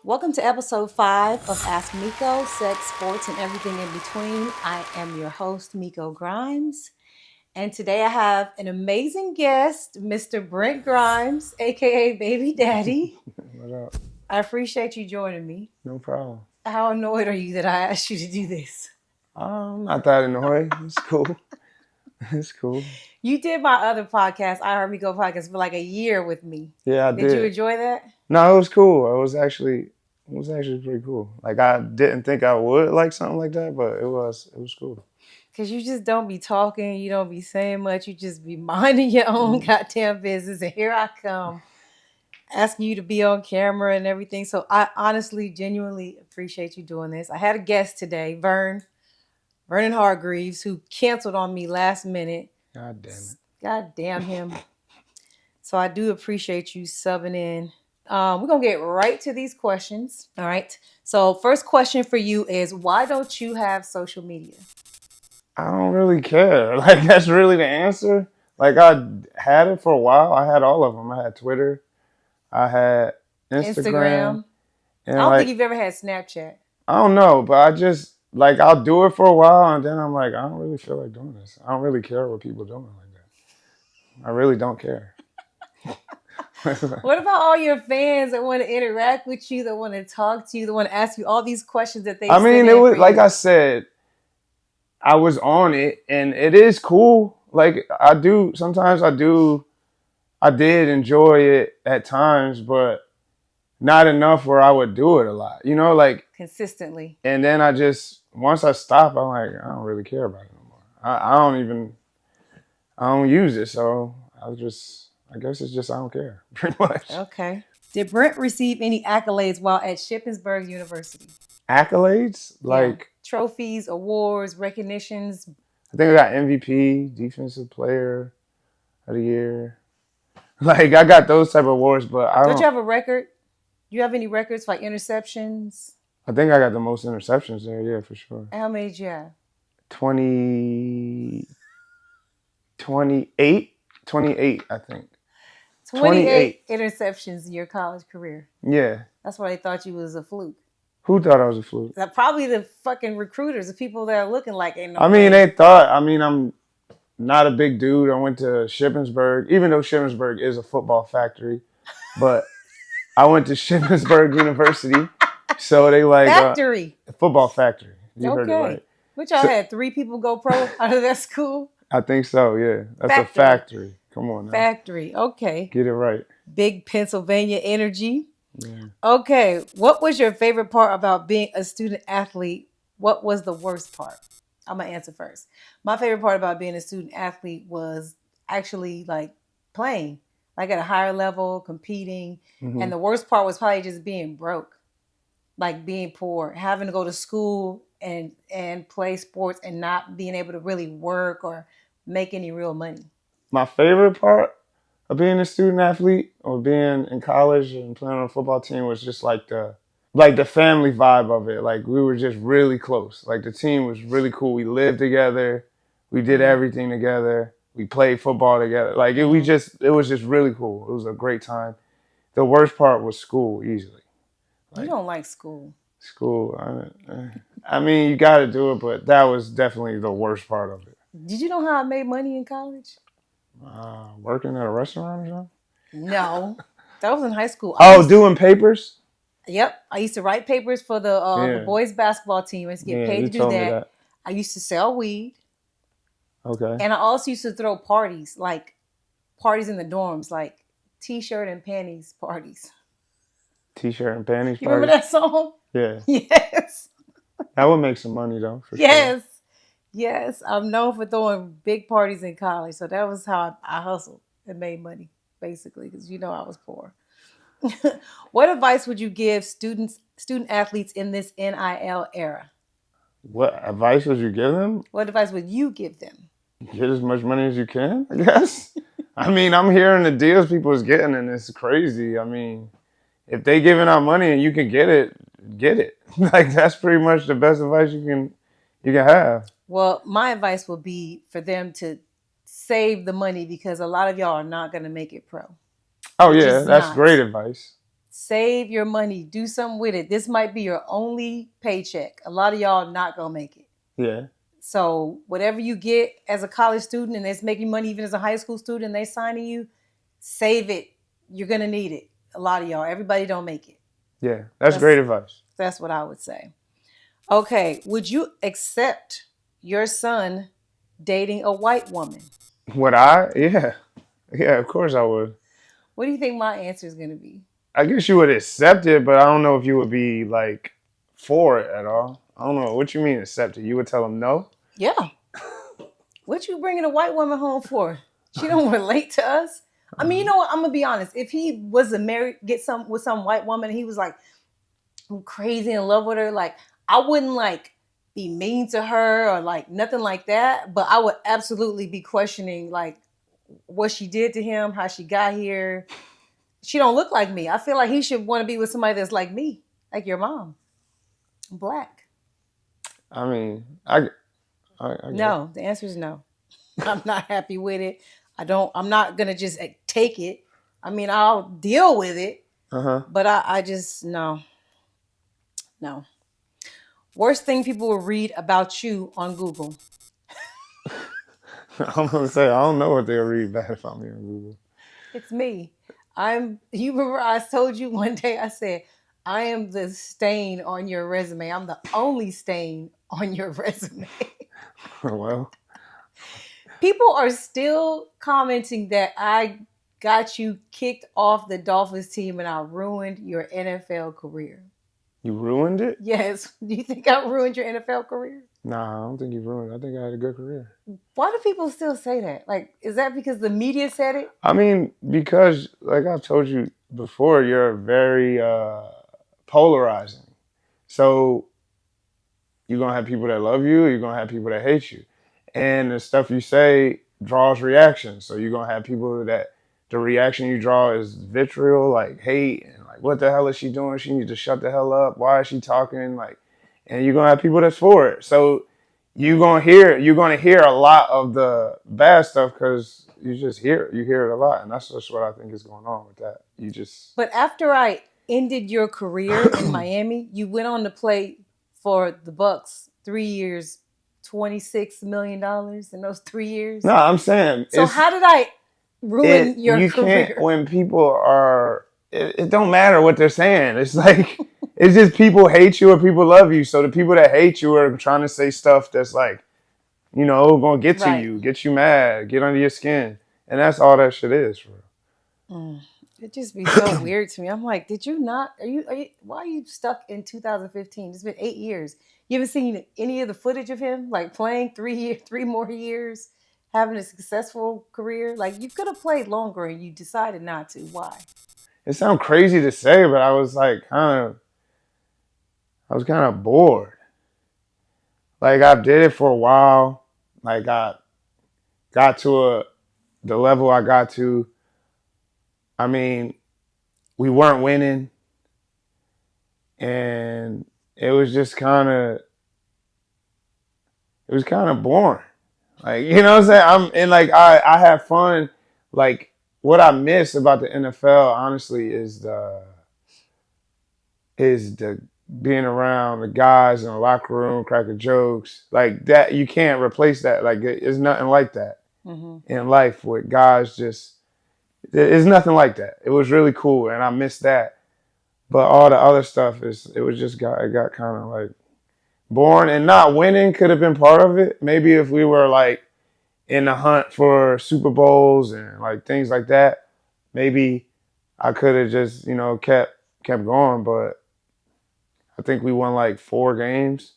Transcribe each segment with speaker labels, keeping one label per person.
Speaker 1: Welcome to episode 5 of Ask Miko, Sex, Sports, and Everything in Between. I am your host, Miko Grimes. And today I have an amazing guest, Mr. Brent Grimes, aka Baby Daddy.
Speaker 2: What up?
Speaker 1: I appreciate you joining me.
Speaker 2: No problem.
Speaker 1: How annoyed are you that I asked you to do this?
Speaker 2: Not that annoying. It's cool. It's cool.
Speaker 1: You did my other podcast, I Heard Miko podcast, for like a year with me.
Speaker 2: Yeah, I did.
Speaker 1: Did you enjoy that?
Speaker 2: No, it was cool. It was actually pretty cool. Like I didn't think I would like something like that, but it was cool.
Speaker 1: Because you just don't be talking, you don't be saying much, you just be minding your own goddamn business. And here I come asking you to be on camera and everything. So I honestly, genuinely appreciate you doing this. I had a guest today, Vernon Hargreaves, who canceled on me last minute.
Speaker 2: God damn it.
Speaker 1: God damn him. So I do appreciate you subbing in. We're going to get right to these questions. All right. So first question for you is, why don't you have social media?
Speaker 2: I don't really care. Like that's really the answer. Like I had it for a while. I had all of them. I had Twitter. I had Instagram. And
Speaker 1: I don't think you've ever had Snapchat.
Speaker 2: I don't know, but I just like I'll do it for a while and then I'm like, I don't really feel like doing this. I don't really care what people are doing like that. I really don't care.
Speaker 1: What about all your fans that want to interact with you, that want to talk to you, that want to ask you all these questions that they
Speaker 2: I mean, it was like I said, I was on it and it is cool. Like I did enjoy it at times, but not enough where I would do it a lot, you know, like
Speaker 1: consistently.
Speaker 2: And then once I stop, I'm like, I don't really care about it no more. I don't use it. So I guess it's just, I don't care pretty much.
Speaker 1: Okay. Did Brent receive any accolades while at Shippensburg University?
Speaker 2: Accolades? Like
Speaker 1: trophies, awards, recognitions?
Speaker 2: I think I got MVP, Defensive Player of the Year. Like I got those type of awards, but
Speaker 1: Don't you have a record? Do you have any records like interceptions?
Speaker 2: I think I got the most interceptions there, yeah, for sure.
Speaker 1: How many did you have?
Speaker 2: 28, I think.
Speaker 1: 28 interceptions in your college career.
Speaker 2: Yeah.
Speaker 1: That's why they thought you was a fluke.
Speaker 2: Who thought I was a fluke?
Speaker 1: Probably the fucking recruiters, the people that are looking like ain't no
Speaker 2: they thought, I'm not a big dude. I went to Shippensburg, even though Shippensburg is a football factory, but I went to Shippensburg University. So they like
Speaker 1: factory.
Speaker 2: Football factory. You heard it right.
Speaker 1: Which y'all had 3 people go pro out of that school?
Speaker 2: I think so, yeah. That's a factory. Come on now.
Speaker 1: Factory. Okay.
Speaker 2: Get it right.
Speaker 1: Big Pennsylvania energy.
Speaker 2: Yeah.
Speaker 1: Okay. What was your favorite part about being a student athlete? What was the worst part? I'm going to answer first. My favorite part about being a student athlete was actually like playing, like at a higher level, competing. Mm-hmm. And the worst part was probably just being broke, like being poor, having to go to school and play sports and not being able to really work or make any real money.
Speaker 2: My favorite part of being a student athlete or being in college and playing on a football team was just like the family vibe of it. Like we were just really close. Like the team was really cool. We lived together. We did everything together. We played football together. Like it was just really cool. It was a great time. The worst part was school, easily.
Speaker 1: Like, you don't like school.
Speaker 2: School. I mean, you got to do it, but that was definitely the worst part of it.
Speaker 1: Did you know how I made money in college?
Speaker 2: Working at a restaurant or something?
Speaker 1: No. That was in high school.
Speaker 2: Doing papers?
Speaker 1: Yep. I used to write papers for the boys basketball team. I used to get paid to do that. I used to sell weed.
Speaker 2: Okay.
Speaker 1: And I also used to throw parties, like parties in the dorms, like t-shirt and panties parties.
Speaker 2: T-shirt and panties parties?
Speaker 1: You remember that song?
Speaker 2: Yeah.
Speaker 1: Yes.
Speaker 2: That would make some money though, for
Speaker 1: sure.
Speaker 2: Sure.
Speaker 1: Yes. I'm known for throwing big parties in college. So that was how I hustled and made money, basically, because I was poor. What advice would you give student athletes in this NIL era?
Speaker 2: What advice would you give them?
Speaker 1: What advice would you give them?
Speaker 2: Get as much money as you can, I guess. I mean, I'm hearing the deals people is getting, and it's crazy. I mean, if they giving out money and you can get it, get it. Like that's pretty much the best advice you can have.
Speaker 1: Well, my advice would be for them to save the money because a lot of y'all are not going to make it pro.
Speaker 2: Oh yeah, that's great advice.
Speaker 1: Save your money. Do something with it. This might be your only paycheck. A lot of y'all not gonna make it.
Speaker 2: Yeah.
Speaker 1: So whatever you get as a college student and it's making money even as a high school student, and they signing you, save it. You're gonna need it. A lot of y'all. Everybody don't make it.
Speaker 2: Yeah. That's
Speaker 1: That's
Speaker 2: great advice.
Speaker 1: that's what I would say. Okay, would you accept your son dating a white woman?
Speaker 2: Would I? Yeah. Yeah, of course I would.
Speaker 1: What do you think my answer is gonna be?
Speaker 2: I guess you would accept it, but I don't know if you would be like for it at all. I don't know. What you mean accept it? You would tell him no?
Speaker 1: Yeah. What you bringing a white woman home for? She don't relate to us. I mean, you know what? I'm gonna be honest. If he was a married, get some with some white woman, and he was like crazy in love with her, like I wouldn't like be mean to her or like nothing like that. But I would absolutely be questioning like what she did to him, how she got here. She don't look like me. I feel like he should want to be with somebody that's like me, like your mom, black.
Speaker 2: I mean, I get it.
Speaker 1: No, the answer is no. I'm not happy with it. I'm not gonna just take it. I mean, I'll deal with it,
Speaker 2: Uh-huh.
Speaker 1: but I just no, no. Worst thing people will read about you on Google.
Speaker 2: I'm gonna say I don't know what they'll read bad if I'm here on Google.
Speaker 1: It's me. You remember I told you one day I said, I am the stain on your resume. I'm the only stain on your resume.
Speaker 2: Well,
Speaker 1: People are still commenting that I got you kicked off the Dolphins team and I ruined your NFL career.
Speaker 2: you ruined it?
Speaker 1: Yes. Do you think I ruined your NFL career?
Speaker 2: Nah, I don't think you ruined it. I think I had a good career.
Speaker 1: Why do people still say that? Like, is that because the media said it?
Speaker 2: I mean, because like I've told you before, you're very polarizing. So you're gonna have people that love you, you're gonna have people that hate you. And the stuff you say draws reactions. So you're gonna have people that the reaction you draw is vitriol, like hate, and like what the hell is she doing? She needs to shut the hell up. Why is she talking? Like, and you're gonna have people that's for it. So you're gonna hear a lot of the bad stuff because you hear it a lot, and that's just what I think is going on with that. You just
Speaker 1: But after I ended your career in Miami, you went on to play for the Bucks 3 years, $26 million in those 3 years.
Speaker 2: no, I'm saying
Speaker 1: So how did I ruin your
Speaker 2: you can't
Speaker 1: career?
Speaker 2: when people are it don't matter what they're saying. It's like it's just people hate you or people love you. So the people that hate you are trying to say stuff that's like, gonna get to
Speaker 1: Right.
Speaker 2: you, get you mad, get under your skin. And that's all that shit is for
Speaker 1: Mm. It just be so weird to me. I'm like, did you not? Why are you stuck in 2015? It's been 8 years. You haven't seen any of the footage of him like playing 3 years, 3 more years, having a successful career. Like you could have played longer and you decided not to. Why?
Speaker 2: it sounds crazy to say, but I was kind of bored. Like I did it for a while. Like I got to the level I got to. I mean, we weren't winning, and it was just kind of boring. Like you know what I'm saying? I have fun. Like what I miss about the NFL, honestly, is the being around the guys in the locker room, cracking jokes like that. You can't replace that. Like it's nothing like that
Speaker 1: Hmm.
Speaker 2: in life with guys. Just it's nothing like that. It was really cool, and I miss that. But all the other stuff it got kind of like boring, and not winning could have been part of it. Maybe if we were like in the hunt for Super Bowls and like things like that, maybe I could have just kept going. But I think we won like 4 games,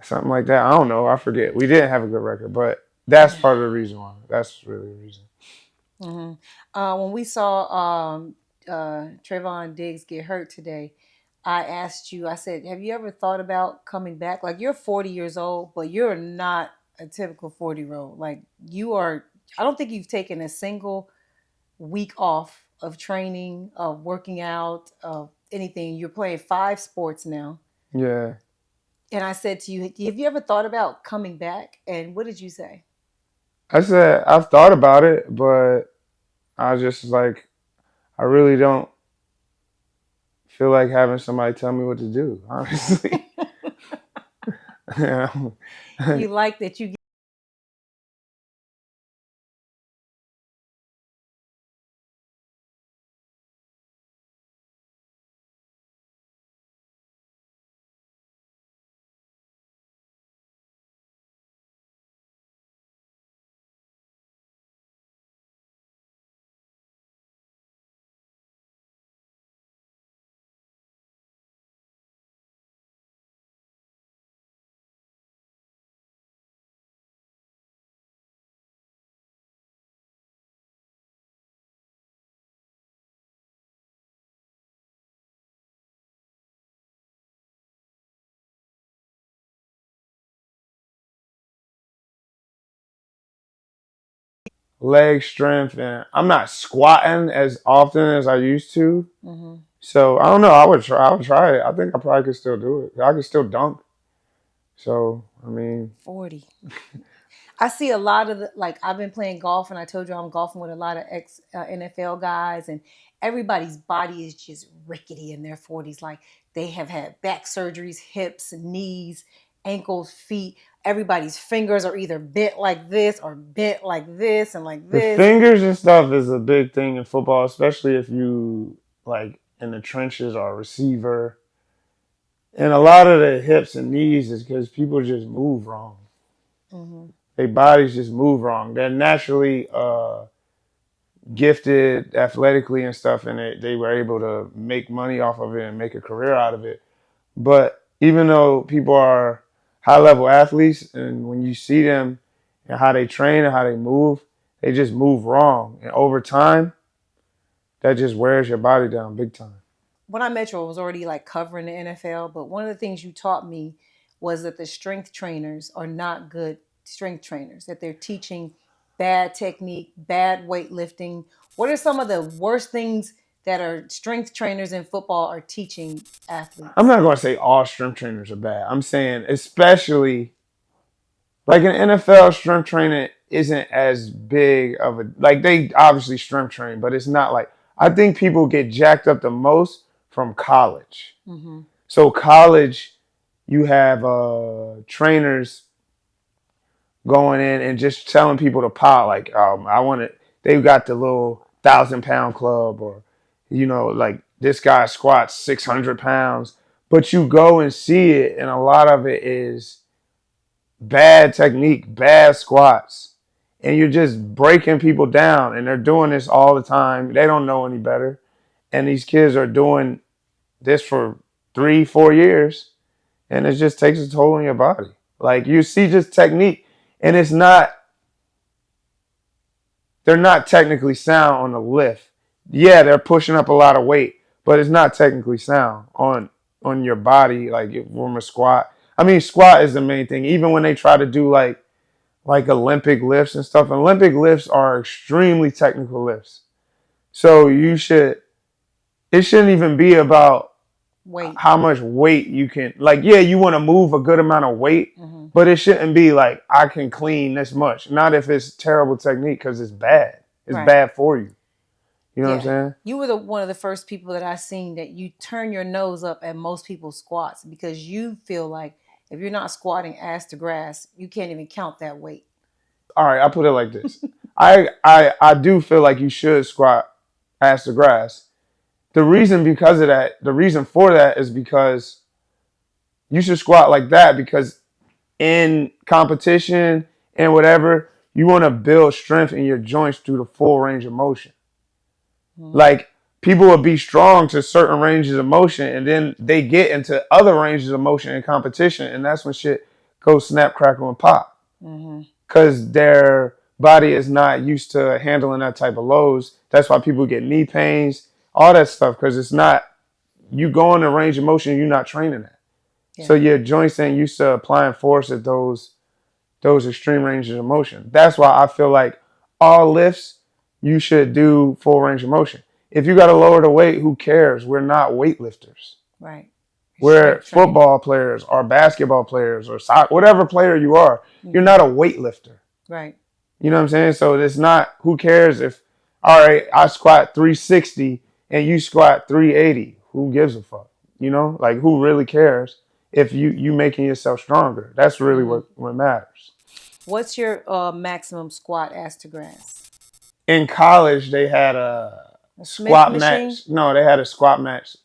Speaker 2: something like that. I don't know. I forget. We didn't have a good record, but that's part of the reason why. That's really the reason.
Speaker 1: Hmm. When we saw Trayvon Diggs get hurt today, I asked you. I said, "Have you ever thought about coming back? Like you're 40 years old, but you're not a typical 40-year-old. Like you are. I don't think you've taken a single week off of training, of working out, of anything. You're playing 5 sports now."
Speaker 2: Yeah.
Speaker 1: And I said to you, "Have you ever thought about coming back?" And what did you say?
Speaker 2: I said I've thought about it, but I just like I really don't feel like having somebody tell me what to do, honestly.
Speaker 1: You like that you
Speaker 2: leg strength, and I'm not squatting as often as I used to.
Speaker 1: mm-hmm.
Speaker 2: So I don't know. I would try. I would try it. I think I probably could still do it. I could still dunk. So I mean,
Speaker 1: 40. I see a lot of the, like, I've been playing golf, and I told you I'm golfing with a lot of ex NFL guys, and everybody's body is just rickety in their 40s. Like, they have had back surgeries, hips, knees, ankles, feet. Everybody's fingers are either bent like this or bent like this and like
Speaker 2: the
Speaker 1: this.
Speaker 2: fingers and stuff is a big thing in football, especially if you like in the trenches or a receiver. And a lot of the hips and knees is because people just move wrong.
Speaker 1: Mm-hmm.
Speaker 2: Their bodies just move wrong. They're naturally gifted athletically and stuff, and they were able to make money off of it and make a career out of it. But even though people are high level athletes, and when you see them and how they train and how they just move wrong. And over time, that just wears your body down big time.
Speaker 1: When I met you, I was already like covering the NFL, but one of the things you taught me was that the strength trainers are not good strength trainers, that they're teaching bad technique, bad weightlifting. What are some of the worst things that are strength trainers in football are teaching
Speaker 2: I'm
Speaker 1: athletes?
Speaker 2: not going to say all strength trainers are bad. I'm saying especially like an NFL strength training isn't as big of a like they obviously strength train, but it's not like I think people get jacked up the most from college.
Speaker 1: Mm-hmm.
Speaker 2: So college, you have trainers going in and just telling people to pop like I want to. They've got the little 1,000 pound club or like this guy squats 600 pounds, but you go and see it, and a lot of it is bad technique, bad squats, and you're just breaking people down. And they're doing this all the time. They don't know any better, and these kids are doing this for 3, 4 years, and it just takes a toll on your body. Like you see, just technique, and they're not technically sound on the lift. Yeah, they're pushing up a lot of weight, but it's not technically sound on your body like from a squat. I mean, squat is the main thing. Even when they try to do like Olympic lifts and stuff. Olympic lifts are extremely technical lifts. So it shouldn't even be about
Speaker 1: Weight.
Speaker 2: how much weight you can, like, yeah, you want to move a good amount of weight,
Speaker 1: Mm-hmm.
Speaker 2: but it shouldn't be like, I can clean this much. Not if it's terrible technique because it's bad. It's
Speaker 1: Right.
Speaker 2: bad for you. You know what I'm
Speaker 1: Yeah.
Speaker 2: saying?
Speaker 1: You were one of the first people that I seen that you turn your nose up at most people's squats because you feel like if you're not squatting ass to grass, you can't even count that weight.
Speaker 2: All right, I'll put it like this. I do feel like you should squat ass to grass. The reason for that is because you should squat like that because in competition and whatever, you want to build strength in your joints through the full range of motion.
Speaker 1: Mm-hmm.
Speaker 2: Like people will be strong to certain ranges of motion, and then they get into other ranges of motion in competition, and that's when shit goes snap, crackle, and pop.
Speaker 1: Mm-hmm.
Speaker 2: Because their body is not used to handling that type of loads. That's why people get knee pains, all that stuff. Because it's not you go in the range of motion, you're not training that.
Speaker 1: Yeah.
Speaker 2: So your joints ain't used to applying force at those extreme ranges of motion. That's why I feel like all lifts you should do full range of motion. If you got to lower the weight, who cares? We're not weightlifters.
Speaker 1: Right.
Speaker 2: We're football players or basketball players or soccer, whatever player you are.
Speaker 1: Mm-hmm.
Speaker 2: You're not a weightlifter.
Speaker 1: Right.
Speaker 2: You know what I'm saying? So it's not, who cares if, all right, I squat 360 and you squat 380. who gives a fuck? You know, like who really cares if you making yourself stronger? That's really
Speaker 1: Mm-hmm.
Speaker 2: what matters.
Speaker 1: What's your maximum squat ass to grass?
Speaker 2: In college, they had a
Speaker 1: A Smith
Speaker 2: squat
Speaker 1: machine?
Speaker 2: match. No, they had a squat match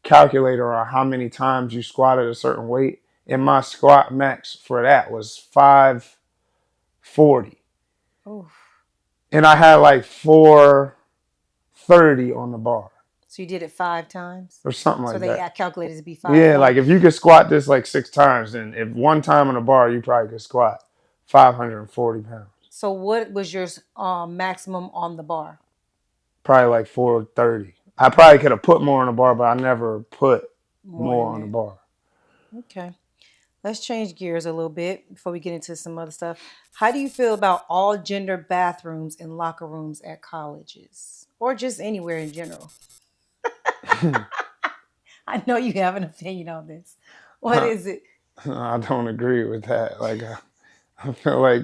Speaker 2: calculator on how many times you squatted a certain weight. And my squat max for that was 540.
Speaker 1: Oh,
Speaker 2: And I had like 430 on the bar
Speaker 1: so you did it 5 times?
Speaker 2: or something
Speaker 1: So
Speaker 2: like
Speaker 1: they
Speaker 2: that.
Speaker 1: calculated it to be
Speaker 2: Yeah, like
Speaker 1: 540.
Speaker 2: if you could squat this like 6 times, then if one time on the bar, you probably could squat 540 pounds.
Speaker 1: So what was your maximum on the bar?
Speaker 2: Probably like 430. I probably could have put more on the bar, but I never put
Speaker 1: More
Speaker 2: more
Speaker 1: than
Speaker 2: on the
Speaker 1: that.
Speaker 2: bar.
Speaker 1: Okay. Let's change gears a little bit before we get into some other stuff. How do you feel about all gender bathrooms and locker rooms at colleges or just anywhere in general? I know you have an opinion on this. What is it?
Speaker 2: I don't agree with that. Like, I feel like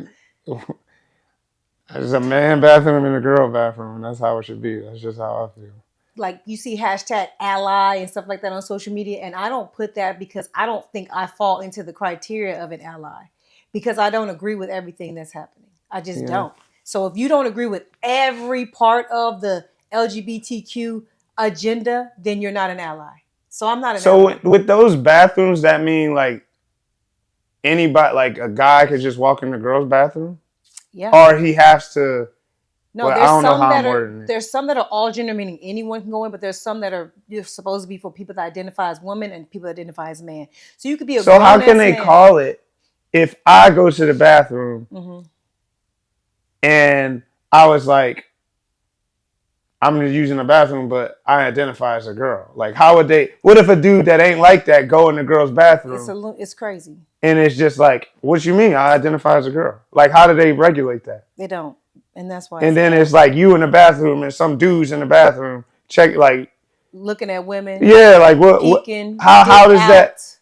Speaker 2: there's a man bathroom and a girl bathroom, and that's how it should be. That's just how I feel.
Speaker 1: Like you see hashtag ally and stuff like that on social media, and I don't put that because I don't think I fall into the criteria of an ally because I don't agree with everything that's happening. I just
Speaker 2: Yeah.
Speaker 1: don't. So if you don't agree with every part of the LGBTQ agenda, then you're not an ally. So I'm not an
Speaker 2: So
Speaker 1: ally.
Speaker 2: with those bathrooms, that mean like anybody, like a guy could just walk in the girl's bathroom,
Speaker 1: Yeah.
Speaker 2: or he has to.
Speaker 1: No,
Speaker 2: Well, I
Speaker 1: there's
Speaker 2: don't know
Speaker 1: some
Speaker 2: how
Speaker 1: that
Speaker 2: I'm
Speaker 1: are
Speaker 2: wording it.
Speaker 1: there's some that are all gender, meaning anyone can go in, but there's some that are supposed to be for people that identify as women and people that identify as man. So you could be a
Speaker 2: So how
Speaker 1: grown
Speaker 2: can
Speaker 1: ass
Speaker 2: they
Speaker 1: man.
Speaker 2: call it if I go to the bathroom
Speaker 1: Mm-hmm.
Speaker 2: and I was like, I'm just using the bathroom, but I identify as a girl? Like, how would they? What if a dude that ain't like that go in the girl's bathroom
Speaker 1: It's crazy.
Speaker 2: and it's just like, what you mean? I identify as a girl. Like, how do they regulate that?
Speaker 1: They don't, and that's why
Speaker 2: And
Speaker 1: it's
Speaker 2: then it's
Speaker 1: nasty.
Speaker 2: like you in the bathroom and some dudes in the bathroom check like,
Speaker 1: Looking at women,
Speaker 2: yeah, like what?
Speaker 1: peeking,
Speaker 2: How
Speaker 1: dick
Speaker 2: does that?
Speaker 1: out.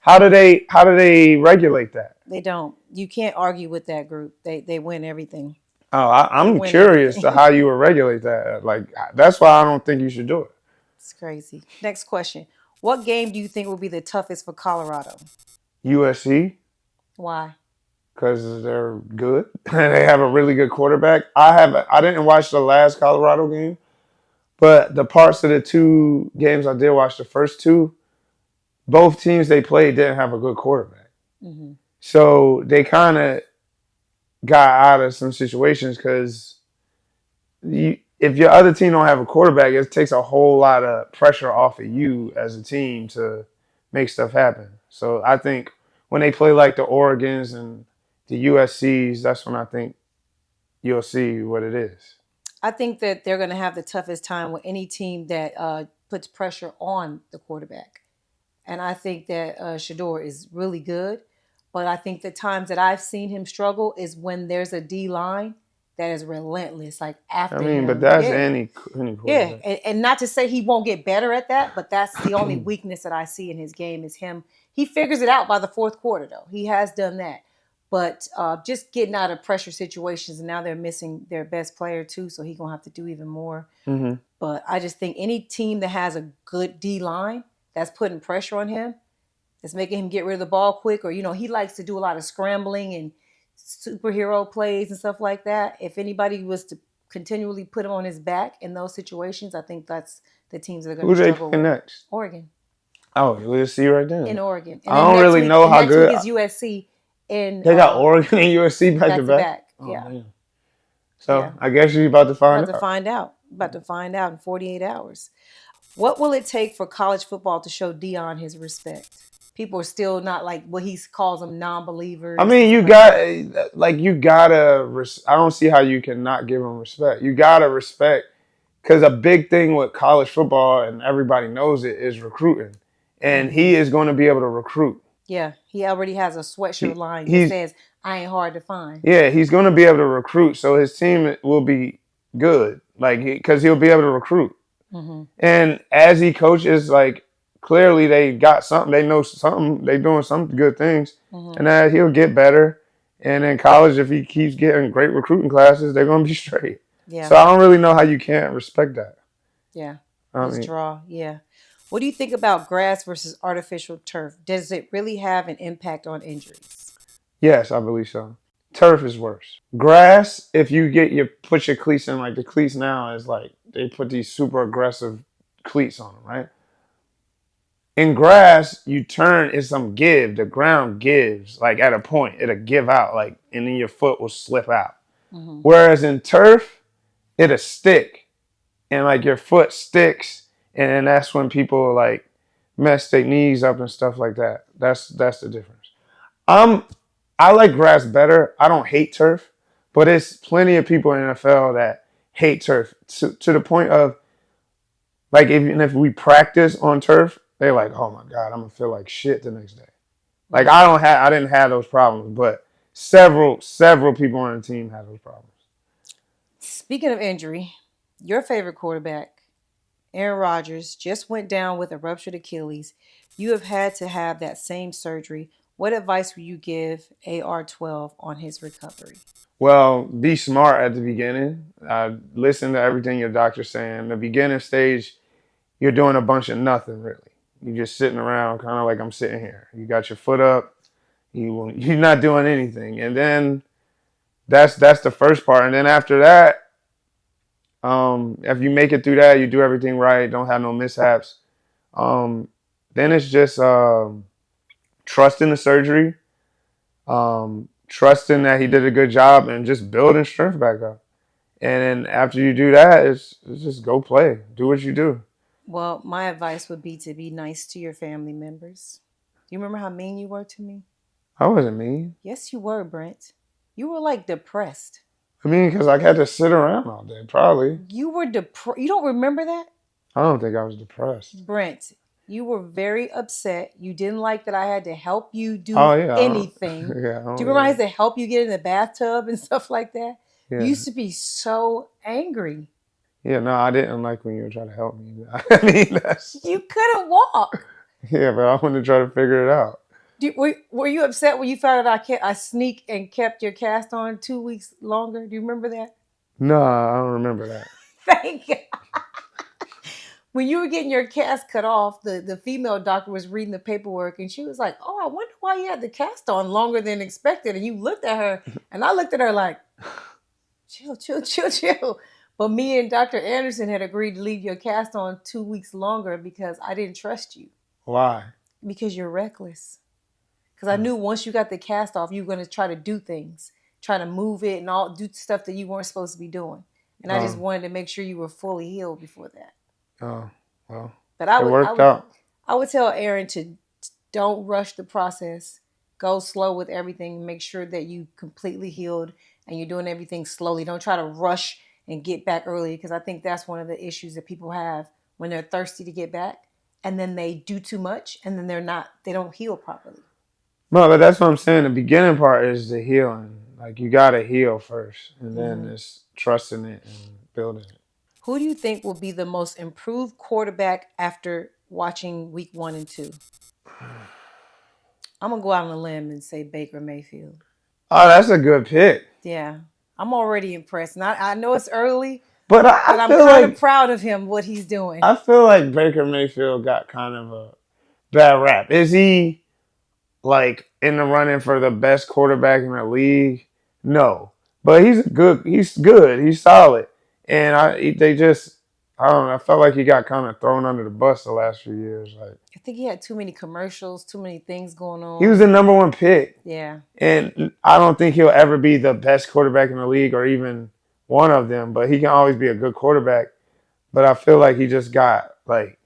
Speaker 2: How do they regulate that?
Speaker 1: They don't. You can't argue with that group. They win everything.
Speaker 2: Oh,
Speaker 1: They
Speaker 2: I'm
Speaker 1: win
Speaker 2: curious to
Speaker 1: everything.
Speaker 2: how you would regulate that. Like, that's why I don't think you should do it.
Speaker 1: It's crazy. Next question: what game do you think will be the toughest for Colorado?
Speaker 2: USC,
Speaker 1: Why?
Speaker 2: because they're good and they have a really good quarterback. I didn't watch the last Colorado game, but the parts of the two games I did watch, the first two, both teams they played didn't have a good quarterback.
Speaker 1: Mm-hmm.
Speaker 2: So they kind of got out of some situations because if your other team don't have a quarterback, it takes a whole lot of pressure off of you as a team to make stuff happen. So I think when they play like the Oregons and the USC's, that's when I think you'll see what it is.
Speaker 1: I think that they're going to have the toughest time with any team that puts pressure on the quarterback. And I think that Shador is really good. But I think the times that I've seen him struggle is when there's a D line that is relentless, like
Speaker 2: I
Speaker 1: after
Speaker 2: mean, but
Speaker 1: him.
Speaker 2: that's
Speaker 1: Yeah.
Speaker 2: any
Speaker 1: Yeah.
Speaker 2: quarterback.
Speaker 1: And not to say he won't get better at that, but that's the only weakness that I see in his game is him. He figures it out by the fourth quarter, though. He has done that. But just getting out of pressure situations, and now they're missing their best player, too. So he's going to have to do even more.
Speaker 2: Mm-hmm.
Speaker 1: But I just think any team that has a good D line that's putting pressure on him, that's making him get rid of the ball quick, or he likes to do a lot of scrambling and superhero plays and stuff like that. If anybody was to continually put him on his back in those situations, I think that's the teams that are going
Speaker 2: Who
Speaker 1: to
Speaker 2: they
Speaker 1: struggle
Speaker 2: playing
Speaker 1: with.
Speaker 2: next?
Speaker 1: Oregon.
Speaker 2: Oh, we'll see right then.
Speaker 1: In Oregon, and
Speaker 2: I
Speaker 1: then
Speaker 2: don't
Speaker 1: next
Speaker 2: really
Speaker 1: week,
Speaker 2: know
Speaker 1: and
Speaker 2: how
Speaker 1: next week
Speaker 2: good
Speaker 1: is USC in
Speaker 2: they got. Oregon and USC back to
Speaker 1: back to
Speaker 2: back.
Speaker 1: back.
Speaker 2: Oh
Speaker 1: Yeah,
Speaker 2: man. So
Speaker 1: yeah.
Speaker 2: I guess you're about to find
Speaker 1: About to
Speaker 2: out.
Speaker 1: find out. About to find out in 48 hours. What will it take for college football to show Dion his respect? People are still not like what he calls them non-believers.
Speaker 2: I mean,
Speaker 1: and
Speaker 2: you
Speaker 1: stuff like that.
Speaker 2: got like you gotta. I don't see how you can not give him respect. You gotta respect because a big thing with college football and everybody knows it is recruiting, and
Speaker 1: Mm-hmm.
Speaker 2: he is going to be able to recruit.
Speaker 1: Yeah, he already has a sweatshirt
Speaker 2: He,
Speaker 1: line that
Speaker 2: he's
Speaker 1: says "I ain't hard to find."
Speaker 2: yeah, he's going to be able to recruit, so his team will be good. Like because he'll be able to recruit,
Speaker 1: Mm-hmm.
Speaker 2: and as he coaches, like clearly they got something. They know something. They doing some good things,
Speaker 1: Mm-hmm.
Speaker 2: and that he'll get better. And in college, if he keeps getting great recruiting classes, they're going to be straight.
Speaker 1: Yeah,
Speaker 2: So I don't really know how you can't respect that.
Speaker 1: yeah.
Speaker 2: I
Speaker 1: His
Speaker 2: mean,
Speaker 1: draw, yeah. What do you think about grass versus artificial turf? Does it really have an impact on injuries?
Speaker 2: Yes, I believe so. Turf is worse. Grass, if you get your put your cleats in, like the cleats now is like they put these super aggressive cleats on them, right? In grass, you turn, it's some give. The ground gives, like at a point, it'll give out, like, and then your foot will slip out.
Speaker 1: Mm-hmm.
Speaker 2: Whereas in turf, it'll stick, and like your foot sticks, and then that's when people like mess their knees up and stuff like that. That's the difference. Um, I like grass better. I don't hate turf, but it's plenty of people in the NFL that hate turf to the point of like even if we practice on turf, they're like, "Oh my god, I'm gonna feel like shit the next day." Like
Speaker 1: Mm.
Speaker 2: I didn't have those problems, but several people on the team had those problems.
Speaker 1: Speaking of injury, your favorite quarterback, Aaron Rodgers, just went down with a ruptured Achilles. You have had to have that same surgery. What advice would you give AR-12 on his recovery?
Speaker 2: Well, be smart at the beginning. Listen to everything your doctor's saying. The beginning stage, you're doing a bunch of nothing really. You're just sitting around, kind of like I'm sitting here. You got your foot up. You're not doing anything, and then that's the first part. And then after that, if you make it through that, you do everything right, don't have no mishaps. Um, then it's just trusting the surgery, trusting that he did a good job, and just building strength back up. And then after you do that, it's just go play, do what you do.
Speaker 1: Well, my advice would be to be nice to your family members. Do you remember how mean you were to me?
Speaker 2: I wasn't mean.
Speaker 1: Yes, you were, Brent. You were like depressed.
Speaker 2: I mean, because I had to sit around all day, probably.
Speaker 1: You were depressed. You don't remember that?
Speaker 2: I don't think I was depressed.
Speaker 1: Brent, you were very upset. You didn't like that I had to help you do
Speaker 2: Oh yeah,
Speaker 1: anything.
Speaker 2: yeah,
Speaker 1: Do you remember I had to help you get in the bathtub and stuff like that? You
Speaker 2: yeah,
Speaker 1: used to be so angry.
Speaker 2: yeah. No, I didn't like when you were trying to help me. I mean, that's
Speaker 1: You couldn't walk.
Speaker 2: yeah, but I wanted to try to figure it out.
Speaker 1: Were you upset when you found out I sneaked and kept your cast on 2 weeks longer? Do you remember that?
Speaker 2: No, I don't remember that.
Speaker 1: Thank you. When you were getting your cast cut off, the female doctor was reading the paperwork and she was like, "Oh, I wonder why you had the cast on longer than expected." And you looked at her and I looked at her like, chill, chill, chill, chill. But me and Dr. Anderson had agreed to leave your cast on 2 weeks longer because I didn't trust you.
Speaker 2: Why?
Speaker 1: Because you're reckless. Because I knew once you got the cast off, you were going to try to do things, try to move it and all do stuff that you weren't supposed to be doing. And I just
Speaker 2: Oh,
Speaker 1: wanted to make sure you were fully healed before that.
Speaker 2: oh, well,
Speaker 1: But I
Speaker 2: it
Speaker 1: would, I
Speaker 2: worked
Speaker 1: would,
Speaker 2: out.
Speaker 1: I would tell Aaron to don't rush the process. Go slow with everything. Make sure that you completely healed and you're doing everything slowly. Don't try to rush and get back early because I think that's one of the issues that people have when they're thirsty to get back and then they do too much and then they don't heal properly.
Speaker 2: No, but that's what I'm saying. The beginning part is the healing. Like you gotta heal first, and then
Speaker 1: Hmm.
Speaker 2: it's trusting it and building it.
Speaker 1: Who do you think will be the most improved quarterback after watching week 1 and 2? I'm gonna go out on a limb and say Baker Mayfield.
Speaker 2: Oh, that's a good pick.
Speaker 1: Yeah, I'm already impressed. And I know it's early,
Speaker 2: But
Speaker 1: but I'm kind of proud of him, what he's doing.
Speaker 2: I feel like Baker Mayfield got kind of a bad rap. Is he like in the running for the best quarterback in the league? No, but he's good. He's good. He's solid. And they just I don't know. I felt like he got kind of thrown under the bus the last few years. Like
Speaker 1: I think he had too many commercials, too many things going
Speaker 2: he was
Speaker 1: on.
Speaker 2: the number one pick.
Speaker 1: Yeah.
Speaker 2: And I don't think he'll ever be the best quarterback in the league or even one of them, but he can always be a good quarterback. But I feel like he just got like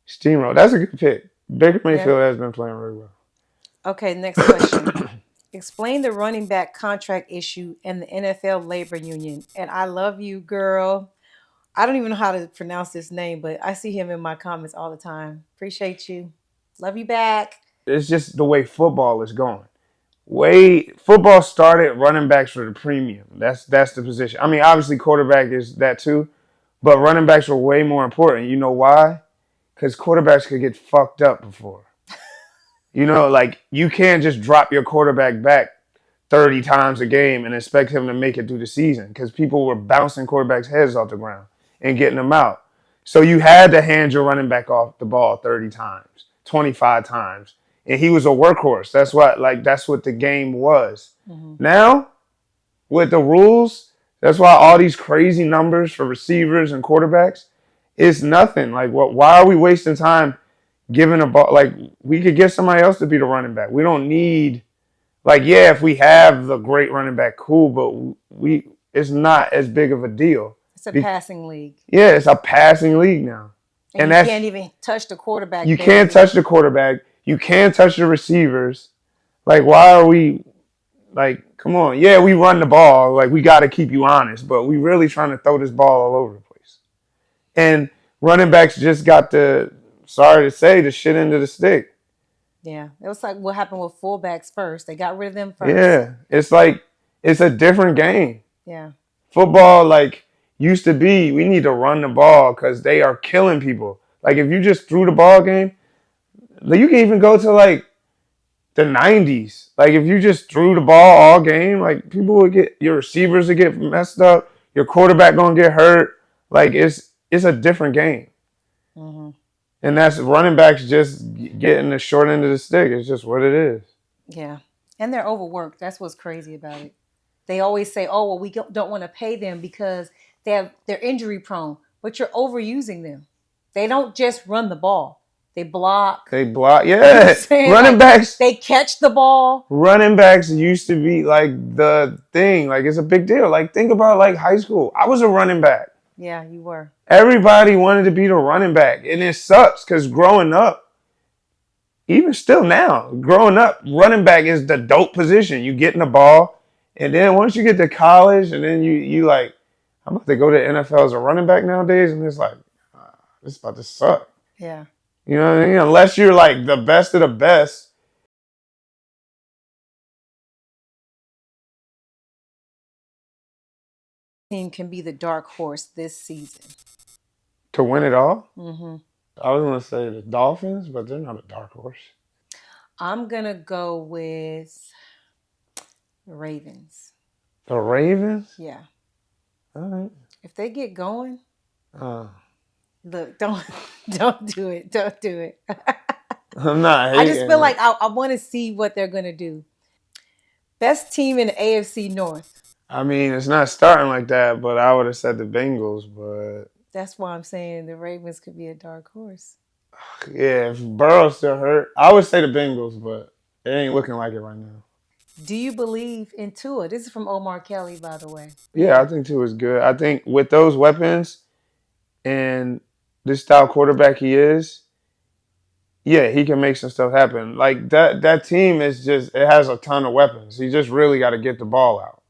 Speaker 2: steamrolled. That's a good pick. Baker
Speaker 1: Yep.
Speaker 2: Mayfield has been playing really well.
Speaker 1: Okay, next question. Explain the running back contract issue and the NFL labor union. And I love you, girl. I don't even know how to pronounce this name, but I see him in my comments all the time. Appreciate you. Love you back.
Speaker 2: It's just the way football is going. Way football started running backs for the premium. That's the position. I mean, obviously quarterback is that too, but running backs were way more important. You know why? Because quarterbacks could get fucked up before. You know, like you can't just drop your quarterback back 30 times a game and expect him to make it through the season because people were bouncing quarterbacks' heads off the ground and getting them out. So you had to hand your running back off the ball 30 times, 25 times. And he was a workhorse. That's what the game was.
Speaker 1: Mm-hmm.
Speaker 2: Now, with the rules, that's why all these crazy numbers for receivers and quarterbacks, it's nothing. Like why are we wasting time giving a ball? Like we could get somebody else to be the running back. We don't need if we have the great running back, cool, but it's not as big of a deal.
Speaker 1: It's a passing league.
Speaker 2: Yeah, it's a passing league now.
Speaker 1: And you can't even touch the quarterback.
Speaker 2: You can't touch the quarterback. You can't touch the receivers. Like, why are we come on. Yeah, we run the ball. Like, we got to keep you honest, but we really trying to throw this ball all over the place. And running backs just got sorry to say, the shit into the stick.
Speaker 1: Yeah, it was like what happened with fullbacks first. They got rid of them first.
Speaker 2: Yeah, it's a different game.
Speaker 1: Yeah.
Speaker 2: Football, used to be, we need to run the ball because they are killing people. Like, if you just threw the ball game, you can even go to, the 90s. Like, if you just threw the ball all game, people would your receivers would get messed up. Your quarterback going to get hurt. It's a different game.
Speaker 1: Mm-hmm.
Speaker 2: And that's running backs just getting the short end of the stick. It's just what it is.
Speaker 1: Yeah. And they're overworked. That's what's crazy about it. They always say, oh, well, we don't want to pay them because they're injury prone. But you're overusing them. They don't just run the ball. They block.
Speaker 2: Yeah. Running backs.
Speaker 1: They catch the ball.
Speaker 2: Running backs used to be the thing. It's a big deal. Think about high school. I was a running back.
Speaker 1: Yeah, you were.
Speaker 2: Everybody wanted to be the running back. And it sucks because growing up, even still now, growing up, running back is the dope position. You get in the ball. And then once you get to college and then you I'm about to go to the NFL as a running back nowadays. And it's this is about to suck.
Speaker 1: Yeah.
Speaker 2: You know what I mean? Unless you're the best of the best.
Speaker 1: Team can be the dark horse this season.
Speaker 2: To win it all?
Speaker 1: Mm-hmm.
Speaker 2: I was going to say the Dolphins, but they're not a dark horse.
Speaker 1: I'm going to go with the Ravens.
Speaker 2: The Ravens?
Speaker 1: Yeah.
Speaker 2: All right.
Speaker 1: If they get going, look, don't do it. Don't do it.
Speaker 2: I'm not hating.
Speaker 1: I just feel like I want to see what they're going to do. Best team in the AFC North.
Speaker 2: I mean, it's not starting like that, but I would have said the Bengals, but...
Speaker 1: That's why I'm saying the Ravens could be a dark horse.
Speaker 2: Yeah, if Burrow's still hurt, I would say the Bengals, but it ain't looking like it right now.
Speaker 1: Do you believe in Tua? This is from Omar Kelly, by the way.
Speaker 2: Yeah, I think Tua is good. I think with those weapons and this style quarterback he is, yeah, he can make some stuff happen. That team is it has a ton of weapons. You just really got to get the ball out.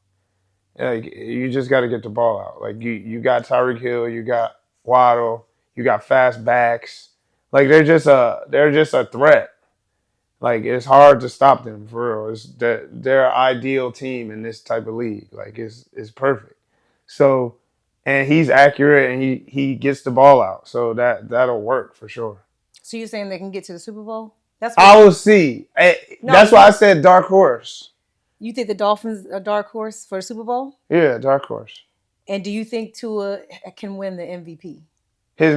Speaker 2: You just got to get the ball out. You got Tyreek Hill, you got Waddle, you got fast backs. They're just a threat. It's hard to stop them for real. It's their ideal team in this type of league. It's perfect. So, and he's accurate and he gets the ball out. So that'll work for sure.
Speaker 1: So you're saying they can get to the Super Bowl?
Speaker 2: I will see. That's why I said dark horse.
Speaker 1: You think the Dolphins are dark horse for the Super Bowl?
Speaker 2: Yeah, dark horse.
Speaker 1: And do you think Tua can win the MVP?
Speaker 2: His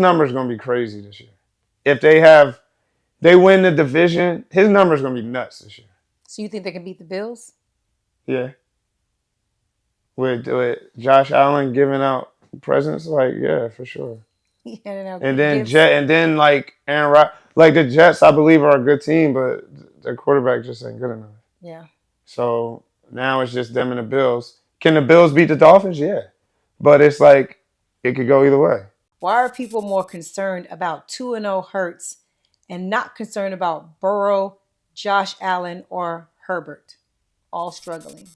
Speaker 2: number's gonna be crazy this year. If they win the division, his number's gonna be nuts this year.
Speaker 1: So you think they can beat the Bills?
Speaker 2: Yeah. With Josh Allen giving out presents, yeah, for sure. And then Aaron Rodgers, the Jets, I believe, are a good team, but their quarterback just ain't good enough.
Speaker 1: Yeah.
Speaker 2: So now it's just them and the Bills. Can the Bills beat the Dolphins? Yeah. But it's it could go either way.
Speaker 1: Why are people more concerned about 2-0 Hurts and not concerned about Burrow, Josh Allen, or Herbert? All struggling.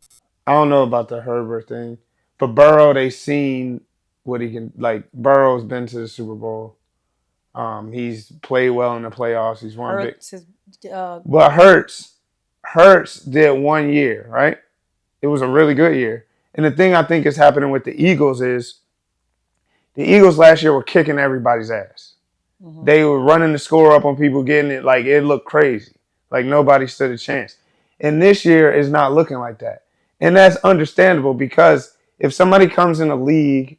Speaker 2: I don't know about the Herbert thing. But Burrow, they seen what he can. Burrow's been to the Super Bowl. He's played well in the playoffs. He's won big. But Hurts did 1 year, right? It was a really good year. And the thing I think is happening with the Eagles is the Eagles last year were kicking everybody's ass. Mm-hmm. They were running the score up on people getting it. It looked crazy. Nobody stood a chance. And this year is not looking like that. And that's understandable because if somebody comes in a league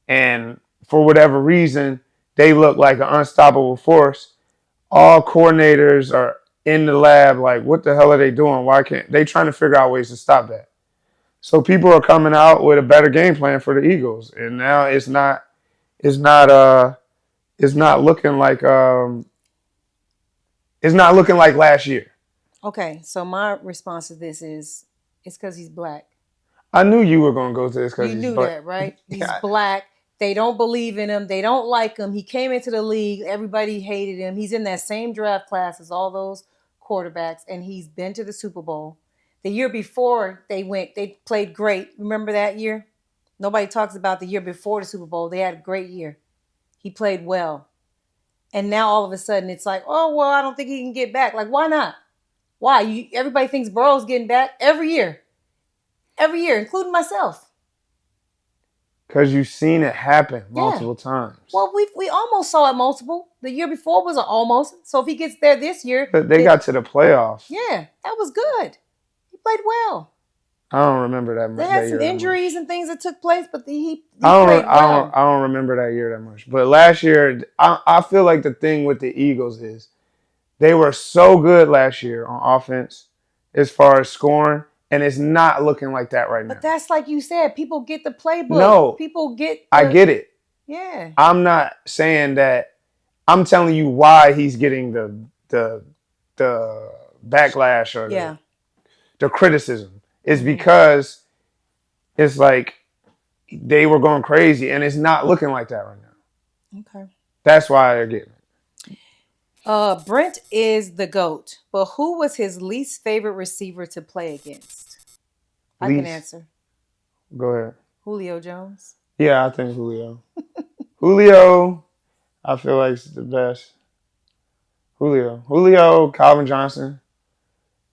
Speaker 2: and for whatever reason, they look like an unstoppable force. All coordinators are in the lab like, what the hell are they doing? Why can't they trying to figure out ways to stop that? So people are coming out with a better game plan for the Eagles, and now it's not it's not looking like it's not looking like last year.
Speaker 1: Okay, so my response to this is it's because he's black.
Speaker 2: I knew you were gonna go to this because
Speaker 1: You
Speaker 2: he's
Speaker 1: knew
Speaker 2: black.
Speaker 1: that, right? He's
Speaker 2: Yeah,
Speaker 1: black. They don't believe in him. They don't like him. He came into the league. Everybody hated him. He's in that same draft class as all those quarterbacks, and he's been to the Super Bowl. The year before they played great. Remember that year? Nobody talks about the year before the Super Bowl. They had a great year. He played well. And now all of a sudden it's like, oh, well, I don't think he can get back. Like, why not? Why? Everybody thinks Burrow's getting back every year. Every year, including myself.
Speaker 2: because you've seen it happen
Speaker 1: Yeah.
Speaker 2: multiple times.
Speaker 1: Well, we almost saw it multiple. The year before was an almost. So if he gets there this year,
Speaker 2: But they got to the playoffs.
Speaker 1: yeah, that was good. He played well.
Speaker 2: I don't remember that much.
Speaker 1: They had some injuries and things that took place, but he
Speaker 2: I don't,
Speaker 1: played well.
Speaker 2: I don't remember that year that much. But last year, I feel like the thing with the Eagles is they were so good last year on offense as far as scoring, and it's not looking like that right now.
Speaker 1: But that's like you said, people get the playbook.
Speaker 2: No.
Speaker 1: People get
Speaker 2: I get it.
Speaker 1: Yeah.
Speaker 2: I'm not saying that. I'm telling you why he's getting the backlash or the criticism is because it's like they were going crazy, and it's not looking like that right now.
Speaker 1: Okay.
Speaker 2: That's why they're getting it.
Speaker 1: Brent is the GOAT, but who was his least favorite receiver to play against? I can answer.
Speaker 2: Go ahead.
Speaker 1: Julio Jones.
Speaker 2: Yeah, I think Julio. Julio, I feel like is the best. Julio, Calvin Johnson.